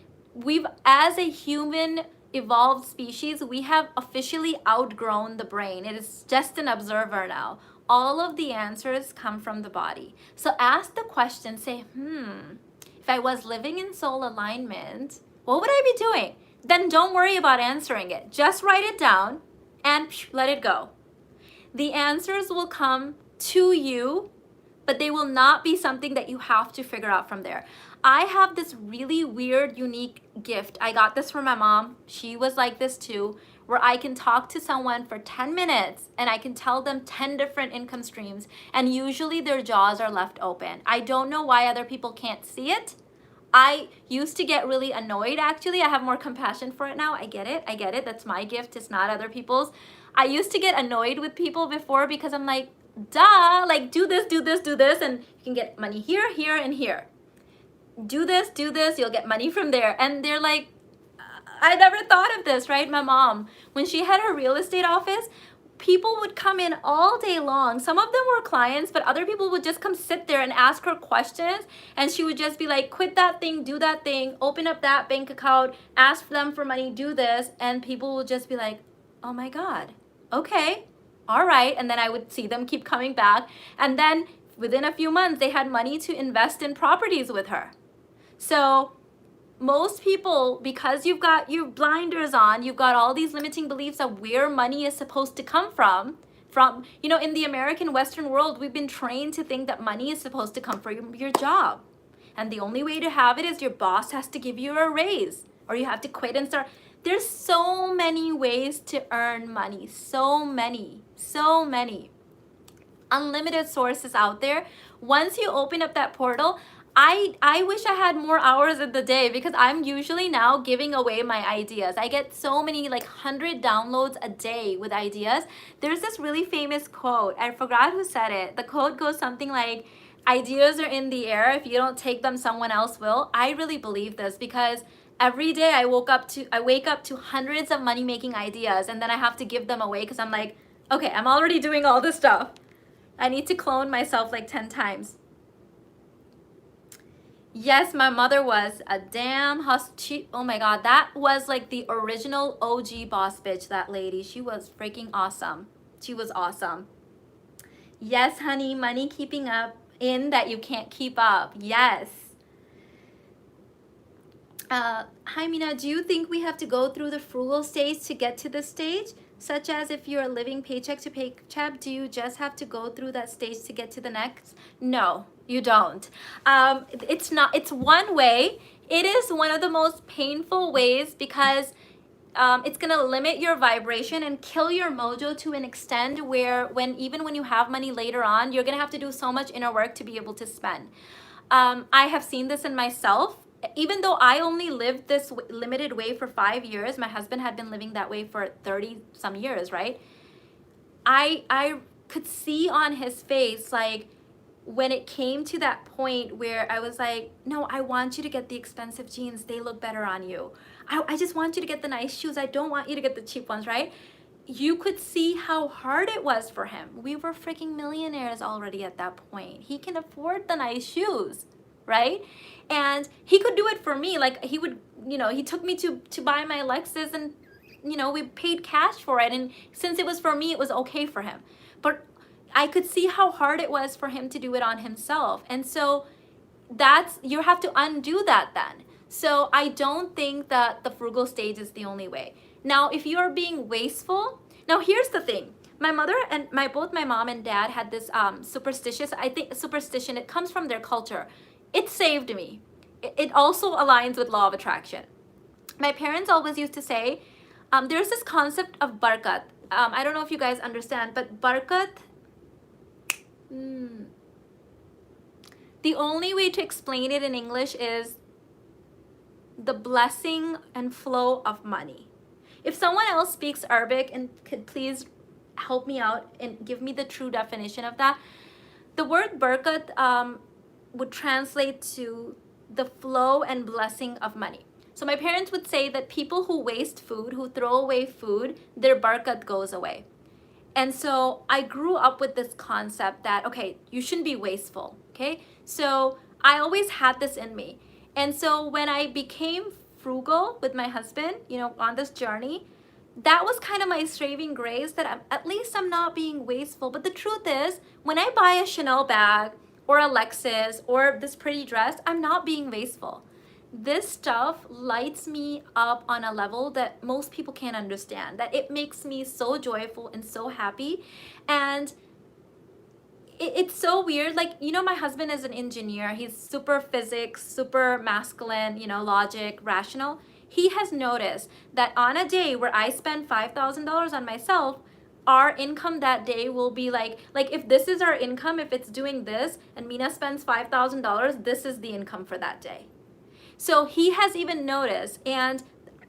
as a human evolved species, we have officially outgrown the brain. It is just an observer now. All of the answers come from the body. So ask the question, say, if I was living in soul alignment, what would I be doing? Then don't worry about answering it. Just write it down and let it go. The answers will come to you, but they will not be something that you have to figure out from there. I have this really weird, unique gift. I got this from my mom. She was like this too, where I can talk to someone for 10 minutes and I can tell them 10 different income streams, and usually their jaws are left open. I don't know why other people can't see it. I used to get really annoyed, actually. I have more compassion for it now. I get it. That's my gift. It's not other people's. I used to get annoyed with people before because I'm like, duh, like do this, and you can get money here, here, and here. Do this, you'll get money from there. And they're like, I never thought of this, right? My mom, when she had her real estate office, people would come in all day long. Some of them were clients, but other people would just come sit there and ask her questions. And she would just be like, quit that thing, do that thing, open up that bank account, ask them for money, do this. And people would just be like, oh my God, okay, all right. And then I would see them keep coming back. And then within a few months, they had money to invest in properties with her. So most people, because you've got your blinders on, you've got all these limiting beliefs of where money is supposed to come from, in the American Western world, we've been trained to think that money is supposed to come from your job. And the only way to have it is your boss has to give you a raise, or you have to quit and start. There's so many ways to earn money. So many. Unlimited sources out there. Once you open up that portal, I wish I had more hours in the day, because I'm usually now giving away my ideas. I get so many, like 100 downloads a day with ideas. There's this really famous quote. I forgot who said it. The quote goes something like, ideas are in the air. If you don't take them, someone else will. I really believe this, because every day I wake up to hundreds of money-making ideas, and then I have to give them away because I'm like, okay, I'm already doing all this stuff. I need to clone myself like 10 times. Yes, my mother was a damn hustle. Oh my God, that was like the original OG boss bitch, that lady. She was freaking awesome. She was awesome. Yes, honey, money keeping up in that you can't keep up. Yes. Hi, Mina, do you think we have to go through the frugal stage to get to this stage? Such as if you're living paycheck to paycheck, do you just have to go through that stage to get to the next? No, you don't. It's not, it's one way. It is one of the most painful ways, because it's gonna limit your vibration and kill your mojo to an extent where even when you have money later on, you're gonna have to do so much inner work to be able to spend. I have seen this in myself. Even though I only lived this limited way for 5 years, my husband had been living that way for 30 some years, right? I could see on his face, like, when it came to that point where I was like, no, I want you to get the expensive jeans. They look better on you. I just want you to get the nice shoes. I don't want you to get the cheap ones, right? You could see how hard it was for him. We were freaking millionaires already at that point. He can afford the nice shoes, right? And he could do it for me. Like, he would, he took me to buy my Lexus, and, we paid cash for it. And since it was for me, it was okay for him. But I could see how hard it was for him to do it on himself. And so you have to undo that then. So I don't think that the frugal stage is the only way. Now, if you are being wasteful, now here's the thing. My mother and both my mom and dad had this superstition. It comes from their culture. It saved me. It also aligns with law of attraction. My parents always used to say, there's this concept of barakat. I don't know if you guys understand, but barakat, the only way to explain it in English is the blessing and flow of money. If someone else speaks Arabic and could please help me out and give me the true definition of that, the word barakat would translate to the flow and blessing of money. So my parents would say that people who waste food, who throw away food, their barakat goes away. And so I grew up with this concept that, okay, you shouldn't be wasteful, okay? So I always had this in me. And so when I became frugal with my husband, on this journey, that was kind of my saving grace, that at least I'm not being wasteful. But the truth is, when I buy a Chanel bag or a Lexus or this pretty dress, I'm not being wasteful. This stuff lights me up on a level that most people can't understand, that it makes me so joyful and so happy. And it's so weird. Like, my husband is an engineer. He's super physics, super masculine, logic, rational. He has noticed that on a day where I spend $5,000 on myself, our income that day will be like if this is our income, if it's doing this and Mina spends $5,000, this is the income for that day. So he has even noticed, and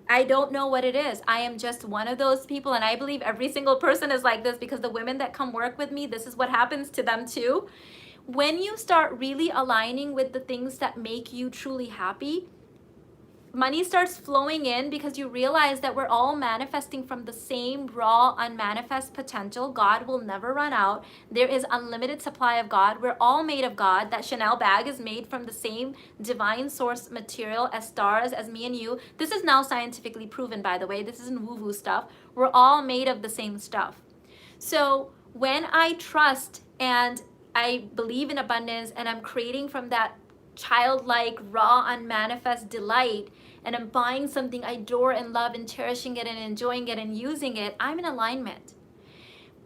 I don't know what it is. I am just one of those people, and I believe every single person is like this, because the women that come work with me, this is what happens to them too. When you start really aligning with the things that make you truly happy, money starts flowing in, because you realize that we're all manifesting from the same raw, unmanifest potential. God will never run out. There is unlimited supply of God. We're all made of God. That Chanel bag is made from the same divine source material as stars, as me and you. This is now scientifically proven, by the way. This isn't woo-woo stuff. We're all made of the same stuff. So when I trust and I believe in abundance, and I'm creating from that childlike, raw, unmanifest delight, and I'm buying something I adore and love and cherishing it and enjoying it and using it, I'm in alignment.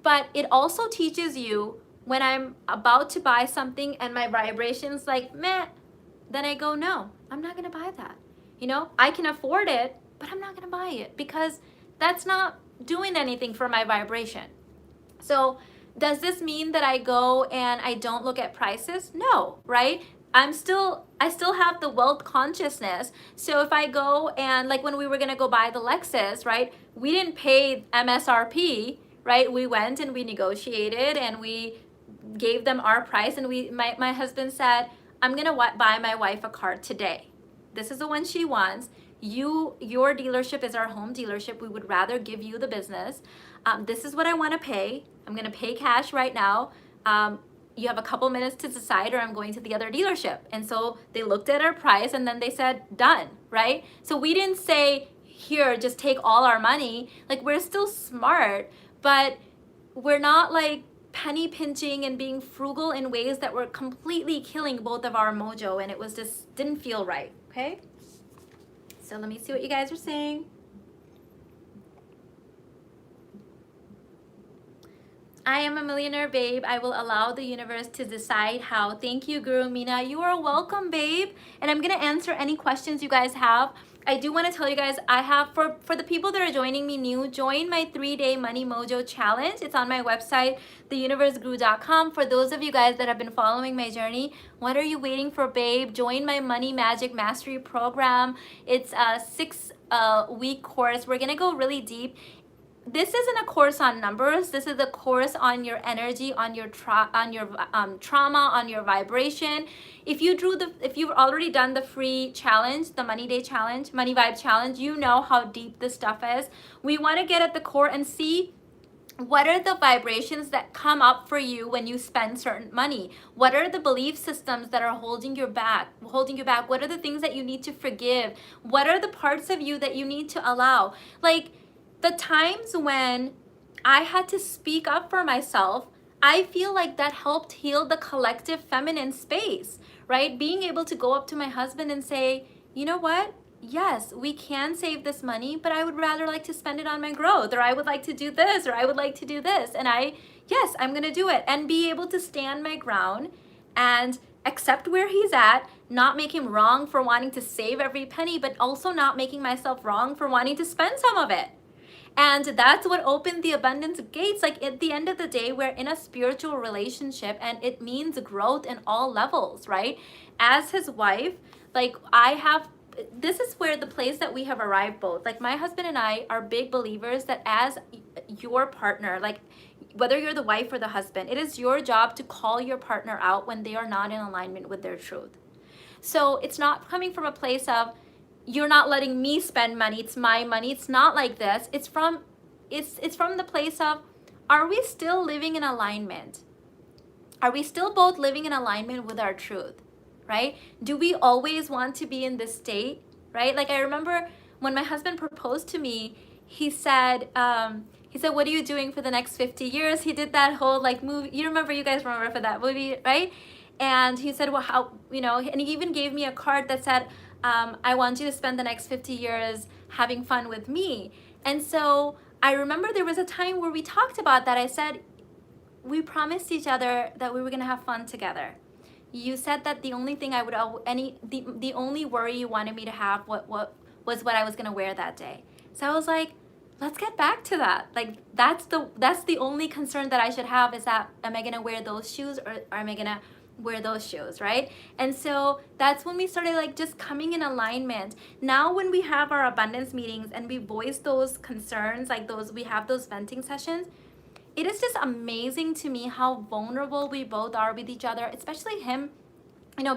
But it also teaches you, when I'm about to buy something and my vibration's like, meh, then I go, no, I'm not gonna buy that. You know, I can afford it, but I'm not gonna buy it because that's not doing anything for my vibration. So does this mean that I go and I don't look at prices? No, right? I still have the wealth consciousness. So if I go and, like when we were gonna go buy the Lexus, right? We didn't pay MSRP, right? We went and we negotiated and we gave them our price, and my husband said, I'm gonna buy my wife a car today. This is the one she wants. Your dealership is our home dealership. We would rather give you the business. This is what I want to pay. I'm gonna pay cash right now. You have a couple minutes to decide, or I'm going to the other dealership. And so they looked at our price and then they said, done, right? So we didn't say, here, just take all our money. Like, we're still smart, but we're not like penny pinching and being frugal in ways that were completely killing both of our mojo, and it was just didn't feel right. Okay, so let me see what you guys are saying. I am a millionaire, babe. I will allow the universe to decide how. Thank you, Guru Mina. You are welcome, babe. And I'm gonna answer any questions you guys have. I do want to tell you guys, I have, for the people that are joining me new, join my 3-day Money Mojo Challenge. It's on my website, theuniverseguru.com. For those of you guys that have been following my journey, what are you waiting for, babe? Join my Money Magic Mastery Program. It's a 6-week course. We're going to go really deep. This isn't a course on numbers. This is a course on your energy, on your trauma, on your vibration. If you've already done the free challenge, the Money Day Challenge, Money Vibe Challenge, you know how deep this stuff is. We want to get at the core and see what are the vibrations that come up for you when you spend certain money. What are the belief systems that are holding you back? What are the things that you need to forgive? What are the parts of you that you need to allow? Like, the times when I had to speak up for myself, I feel like that helped heal the collective feminine space, right? Being able to go up to my husband and say, you know what? Yes, we can save this money, but I would rather like to spend it on my growth, or I would like to do this, or I would like to do this. And yes, I'm gonna do it, and be able to stand my ground and accept where he's at, not make him wrong for wanting to save every penny, but also not making myself wrong for wanting to spend some of it. And that's what opened the abundance gates. Like, at the end of the day, we're in a spiritual relationship, and it means growth in all levels, right? As his wife, like, this is where the place that we have arrived both. Like, my husband and I are big believers that as your partner, like, whether you're the wife or the husband, it is your job to call your partner out when they are not in alignment with their truth. So it's not coming from a place of, you're not letting me spend money, it's my money. It's not like this. It's from the place of, are we still living in alignment? Are we still both living in alignment with our truth, right? Do we always want to be in this state, right? Like, I remember when my husband proposed to me, he said, what are you doing for the next 50 years? He did that whole like movie. You guys remember for that movie, right? And he said, well, how, and he even gave me a card that said, I want you to spend the next 50 years having fun with me. And so I remember there was a time where we talked about that. I said, we promised each other that we were gonna have fun together. You said that the only thing the only worry you wanted me to have was what I was gonna wear that day. So I was like, let's get back to that. Like, that's the only concern that I should have, is that, am I gonna wear those shoes, or am I gonna wear those shoes, right? And so that's when we started like just coming in alignment. Now when we have our abundance meetings and we voice those concerns, like we have those venting sessions, it is just amazing to me how vulnerable we both are with each other, especially him,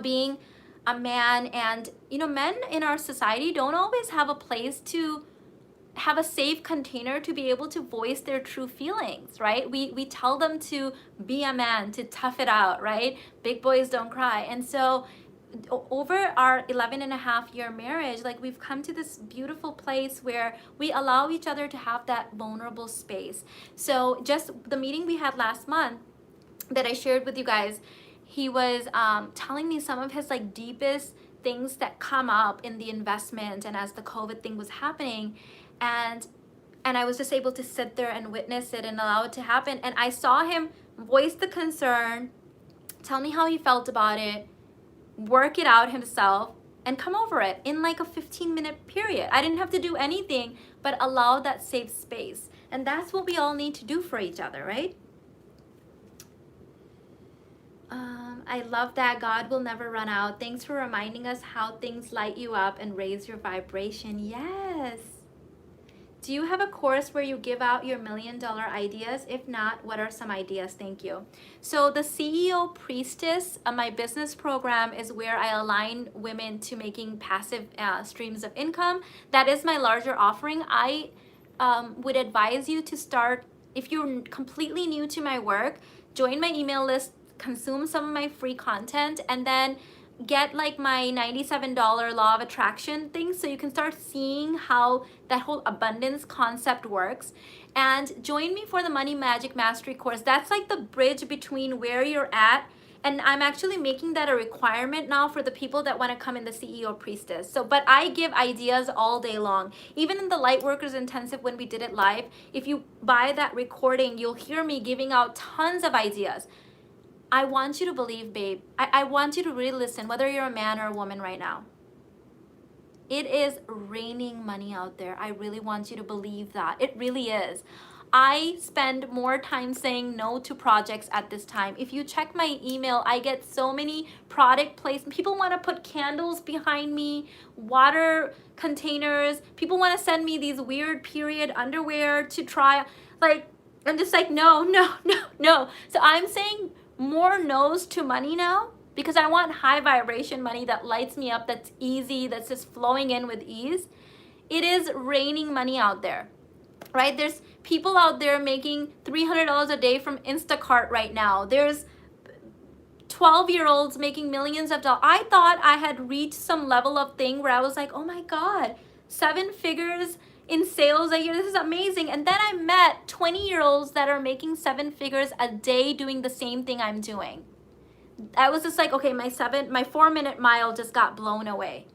being a man. And men in our society don't always have a place to have a safe container to be able to voice their true feelings, right? We tell them to be a man, to tough it out, right? Big boys don't cry. And so over our 11.5-year marriage, like, we've come to this beautiful place where we allow each other to have that vulnerable space. So just the meeting we had last month that I shared with you guys, he was telling me some of his like deepest things that come up in the investment and as the COVID thing was happening. And I was just able to sit there and witness it and allow it to happen. And I saw him voice the concern, tell me how he felt about it, work it out himself, and come over it in like a 15-minute period. I didn't have to do anything but allow that safe space. And that's what we all need to do for each other, right? I love that. God will never run out. Thanks for reminding us how things light you up and raise your vibration. Yes. Do you have a course where you give out your $1 million ideas? If not, what are some ideas? Thank you. So the CEO Priestess, my business program, is where I align women to making passive streams of income. That is my larger offering. I would advise you to start, if you're completely new to my work, join my email list, consume some of my free content, and then get like my $97 law of attraction thing, so you can start seeing how that whole abundance concept works. And join me for the Money Magic Mastery course. That's like the bridge between where you're at, and I'm actually making that a requirement now for the people that want to come in the CEO Priestess. So, but I give ideas all day long. Even in the Lightworkers Intensive when we did it live, if you buy that recording, you'll hear me giving out tons of ideas. I want you to believe, babe. I want you to really listen, whether you're a man or a woman right now. It is raining money out there. I really want you to believe that. It really is. I spend more time saying no to projects at this time. If you check my email, I get so many product placements. People want to put candles behind me, water containers. People want to send me these weird period underwear to try. Like, I'm just like, no, no, no, no. So I'm saying more no's to money now, because I want high vibration money that lights me up, that's easy, that's just flowing in with ease. It is raining money out there, right? There's people out there making $300 a day from Instacart right now. There's 12-year-olds making millions of dollars. I thought I had reached some level of thing where I was like, oh my God, 7 figures in sales a year, this is amazing. And then I met 20-year-olds that are making 7 figures a day doing the same thing I'm doing. I was just like, okay, my 4-minute mile just got blown away.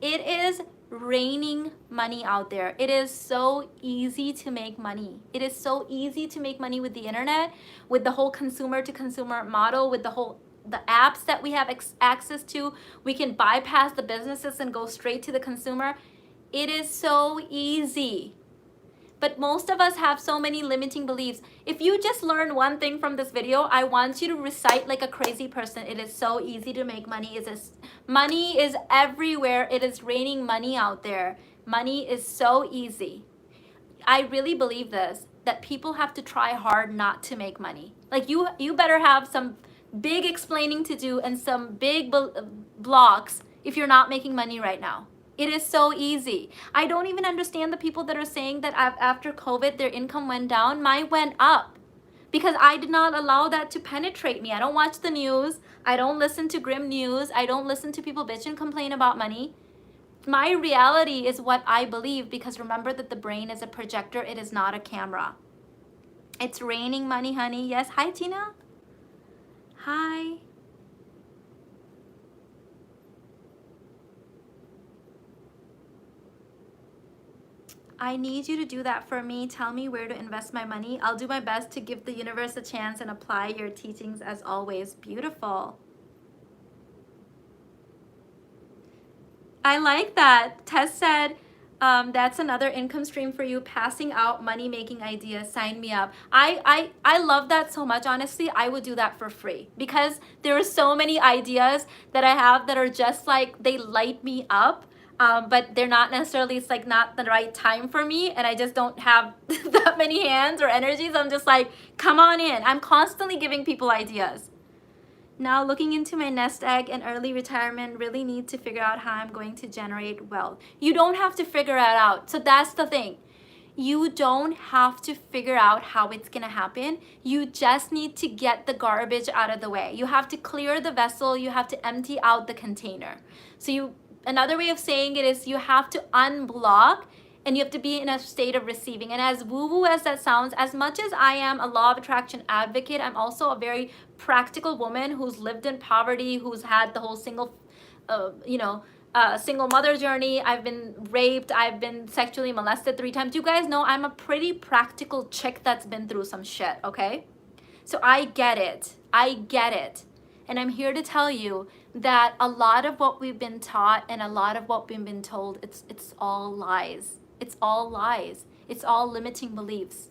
It is raining money out there. It is so easy to make money. It is so easy to make money with the internet, with the whole consumer to consumer model, with the apps that we have access to. We can bypass the businesses and go straight to the consumer. It is so easy. But most of us have so many limiting beliefs. If you just learn one thing from this video, I want you to recite like a crazy person. It is so easy to make money. Money is everywhere. It is raining money out there. Money is so easy. I really believe this, that people have to try hard not to make money. Like you better have some big explaining to do and some big blocks if you're not making money right now. It is so easy. I don't even understand the people that are saying that after COVID, their income went down. Mine went up because I did not allow that to penetrate me. I don't watch the news. I don't listen to grim news. I don't listen to people bitch and complain about money. My reality is what I believe, because remember that the brain is a projector. It is not a camera. It's raining money, honey. Yes. Hi, Tina. Hi. I need you to do that for me. Tell me where to invest my money. I'll do my best to give the universe a chance and apply your teachings as always. Beautiful. I like that. Tess said, that's another income stream for you, passing out money-making ideas. Sign me up. I love that so much. Honestly, I would do that for free, because there are so many ideas that I have that are just like, they light me up. But they're not necessarily, it's like not the right time for me, and I just don't have that many hands or energies. I'm just like, come on in. I'm constantly giving people ideas. Now looking into my nest egg and early retirement, really need to figure out how I'm going to generate wealth. You don't have to figure it out. So that's the thing. You don't have to figure out how it's gonna happen. You just need to get the garbage out of the way. You have to clear the vessel. You have to empty out the container. So another way of saying it is you have to unblock, and you have to be in a state of receiving. And as woo-woo as that sounds, as much as I am a law of attraction advocate, I'm also a very practical woman who's lived in poverty, who's had the whole single mother journey. I've been raped. I've been sexually molested 3 times. You guys know I'm a pretty practical chick that's been through some shit, okay? So I get it. I get it. And I'm here to tell you, that a lot of what we've been taught and a lot of what we've been told, it's all lies. It's all lies. It's all limiting beliefs.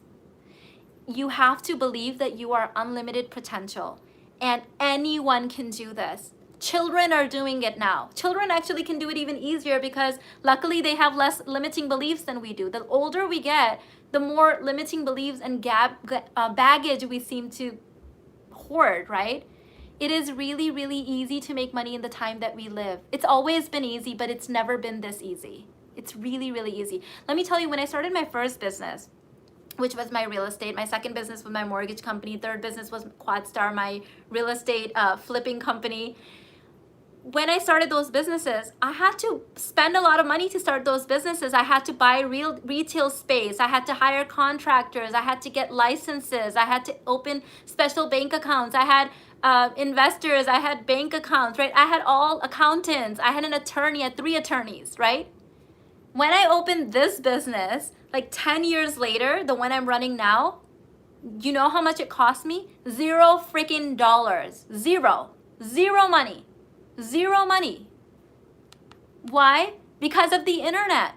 You have to believe that you are unlimited potential, and anyone can do this. Children are doing it now. Children actually can do it even easier because luckily they have less limiting beliefs than we do. The older we get, the more limiting beliefs and baggage we seem to hoard, right? It is really, really easy to make money in the time that we live. It's always been easy, but it's never been this easy. It's really, really easy. Let me tell you, when I started my first business, which was my real estate, my second business was my mortgage company, third business was QuadStar, my real estate flipping company. When I started those businesses, I had to spend a lot of money to start those businesses. I had to buy real retail space. I had to hire contractors. I had to get licenses. I had to open special bank accounts. I had investors. I had bank accounts, right? I had all accountants. I had an attorney. I had 3 attorneys, right? When I opened this business, like 10 years later, the one I'm running now, you know how much it cost me? $0 freaking dollars. Zero. Zero money. Zero money. Why? Because of the internet.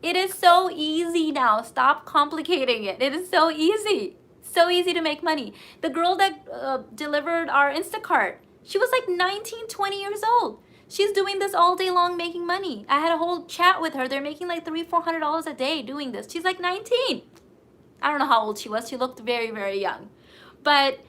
It is so easy now. Stop complicating it. It is so easy. So easy to make money. The girl that delivered our Instacart, she was like 19, 20 years old. She's doing this all day long making money. I had a whole chat with her. They're making like $300, $400 a day doing this. She's like 19. I don't know how old she was. She looked very, very young. But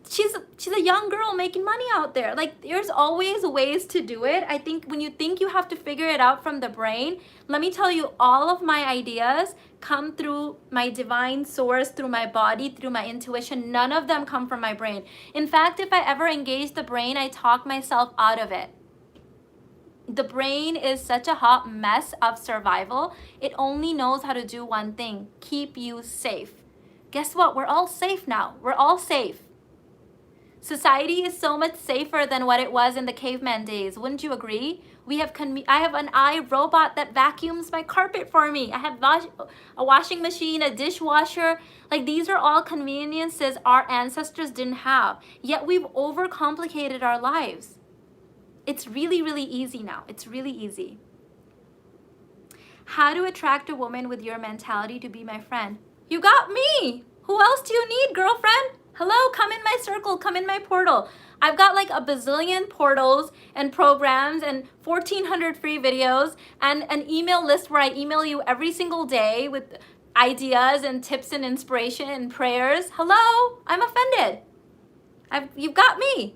she's a young girl making money out there. Like, there's always ways to do it. I think when you think you have to figure it out from the brain, let me tell you, all of my ideas come through my divine source, through my body, through my intuition. None of them come from my brain. In fact, if I ever engage the brain, I talk myself out of it. The brain is such a hot mess of survival. It only knows how to do one thing: keep you safe. Guess what? We're all safe now. We're all safe. Society is so much safer than what it was in the caveman days. Wouldn't you agree? I have an iRobot that vacuums my carpet for me. I have a washing machine, a dishwasher. Like, these are all conveniences our ancestors didn't have. Yet we've overcomplicated our lives. It's really, really easy now. It's really easy. How to attract a woman with your mentality to be my friend? You got me. Who else do you need, girlfriend? Hello, come in my circle, come in my portal. I've got like a bazillion portals and programs and 1,400 free videos and an email list where I email you every single day with ideas and tips and inspiration and prayers. Hello, I'm offended. You've got me.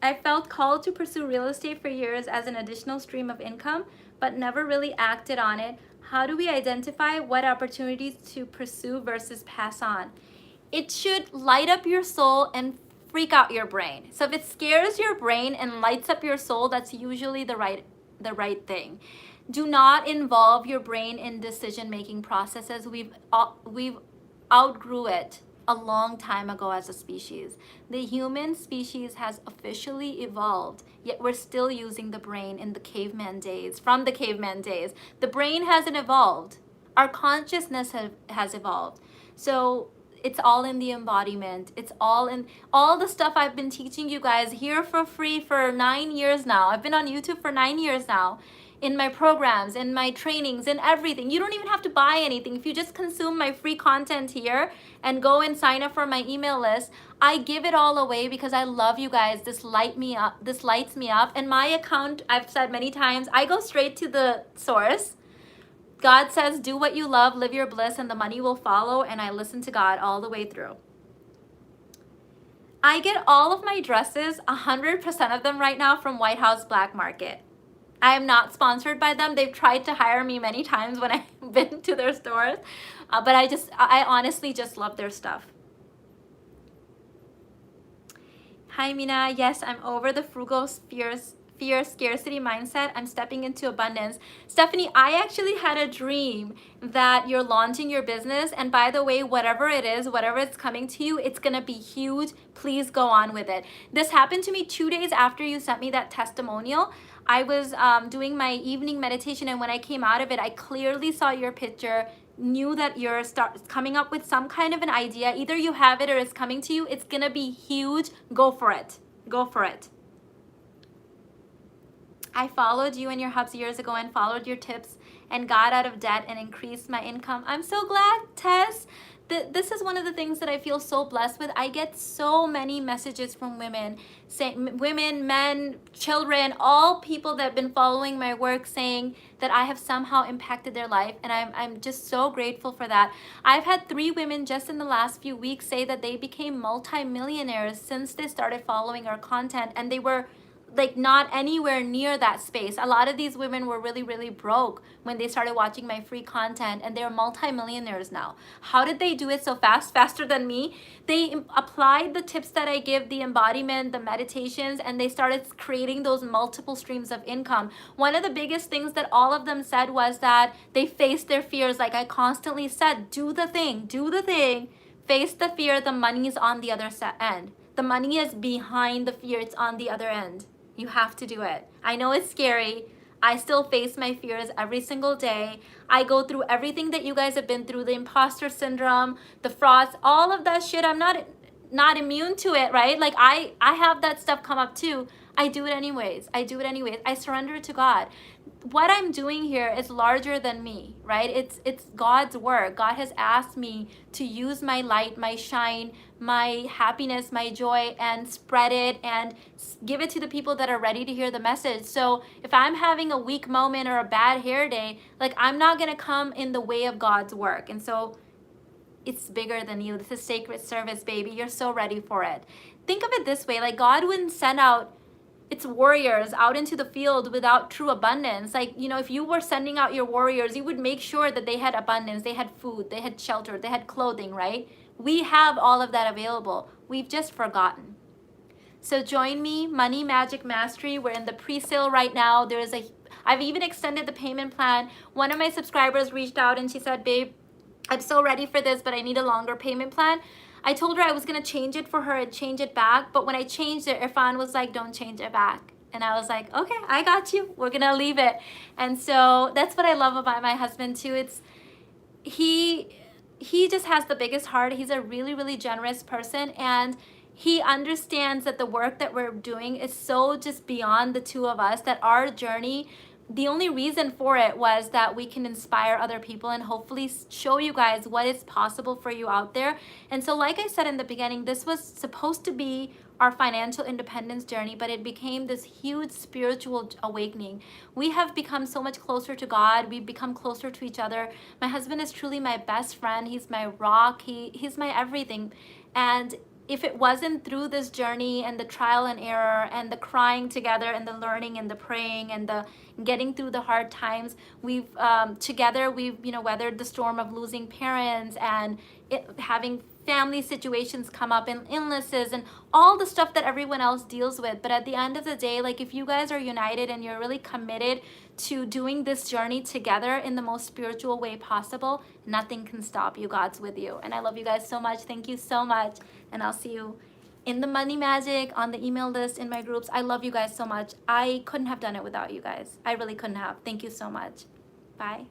I felt called to pursue real estate for years as an additional stream of income, but never really acted on it. How do we identify what opportunities to pursue versus pass on? It should light up your soul and freak out your brain. So if it scares your brain and lights up your soul, that's usually the right thing. Do not involve your brain in decision-making processes. We've outgrew it a long time ago as a species. The human species has officially evolved, yet we're still using the brain in the caveman days, from the caveman days. The brain hasn't evolved. Our consciousness has evolved. So it's all in the embodiment. It's all in all the stuff I've been teaching you guys here for free for 9 years now. I've been on YouTube for 9 years now. In my programs, in my trainings, in everything. You don't even have to buy anything. If you just consume my free content here and go and sign up for my email list, I give it all away because I love you guys. This lights me up. And my account, I've said many times, I go straight to the source. God says, do what you love, live your bliss, and the money will follow. And I listen to God all the way through. I get all of my dresses, 100% of them right now, from White House Black Market. I am not sponsored by them. They've tried to hire me many times when I've been to their stores, but I honestly just love their stuff. Hi, Mina. Yes, I'm over the frugal fear scarcity mindset. I'm stepping into abundance. Stephanie, I actually had a dream that you're launching your business, and by the way, whatever it is, whatever it's coming to you, it's gonna be huge. Please go on with it. This happened to me 2 days after you sent me that testimonial. I was doing my evening meditation, and when I came out of it, I clearly saw your picture, knew that you're coming up with some kind of an idea. Either you have it or it's coming to you. It's gonna be huge. Go for it. Go for it. I followed you and your hubs years ago and followed your tips and got out of debt and increased my income. I'm so glad, Tess. This is one of the things that I feel so blessed with. I get so many messages from women, women, men, children, all people that have been following my work saying that I have somehow impacted their life, and I'm just so grateful for that. I've had 3 women just in the last few weeks say that they became multi-millionaires since they started following our content, and they were like not anywhere near that space. A lot of these women were really, really broke when they started watching my free content, and they're multi-millionaires now. How did they do it so fast? Faster than me? They applied the tips that I give, the embodiment, the meditations, and they started creating those multiple streams of income. One of the biggest things that all of them said was that they faced their fears. Like I constantly said, do the thing, face the fear, the money is on the other end. The money is behind the fear, it's on the other end. You have to do it. I know it's scary. I still face my fears every single day. I go through everything that you guys have been through, the imposter syndrome, the frauds, all of that shit. I'm not immune to it, right? Like I have that stuff come up too. I do it anyways. I surrender it to God. What I'm doing here is larger than me, right? It's God's work. God has asked me to use my light, my shine, my happiness, my joy, and spread it and give it to the people that are ready to hear the message. So if I'm having a weak moment or a bad hair day, like I'm not gonna come in the way of God's work. And so it's bigger than you. This is sacred service, baby. You're so ready for it. Think of it this way, like God wouldn't send out its warriors out into the field without true abundance. Like, you know, if you were sending out your warriors, you would make sure that they had abundance, they had food, they had shelter, they had clothing, right? We have all of that available. We've just forgotten. So join me, Money Magic Mastery. We're in the pre-sale right now. I've even extended the payment plan. One of my subscribers reached out and she said, babe, I'm so ready for this, but I need a longer payment plan. I told her I was gonna change it for her and change it back, but when I changed it, Irfan was like, don't change it back. And I was like, okay, I got you. We're gonna leave it. And so that's what I love about my husband too. He just has the biggest heart. He's a really, really generous person, and he understands that the work that we're doing is so just beyond the two of us, that our journey, the only reason for it was that we can inspire other people and hopefully show you guys what is possible for you out there. And so like I said in the beginning, this was supposed to be our financial independence journey, but it became this huge spiritual awakening. We have become so much closer to God. We've become closer to each other. My husband is truly my best friend. He's my rock. He's my everything. And if it wasn't through this journey and the trial and error and the crying together and the learning and the praying and the getting through the hard times, we've weathered the storm of losing parents and having family situations come up and illnesses and all the stuff that everyone else deals with. But at the end of the day, like if you guys are united and you're really committed to doing this journey together in the most spiritual way possible, nothing can stop you. God's with you. And I love you guys so much. Thank you so much. And I'll see you in the Money Magic, on the email list, in my groups. I love you guys so much. I couldn't have done it without you guys. I really couldn't have. Thank you so much. Bye.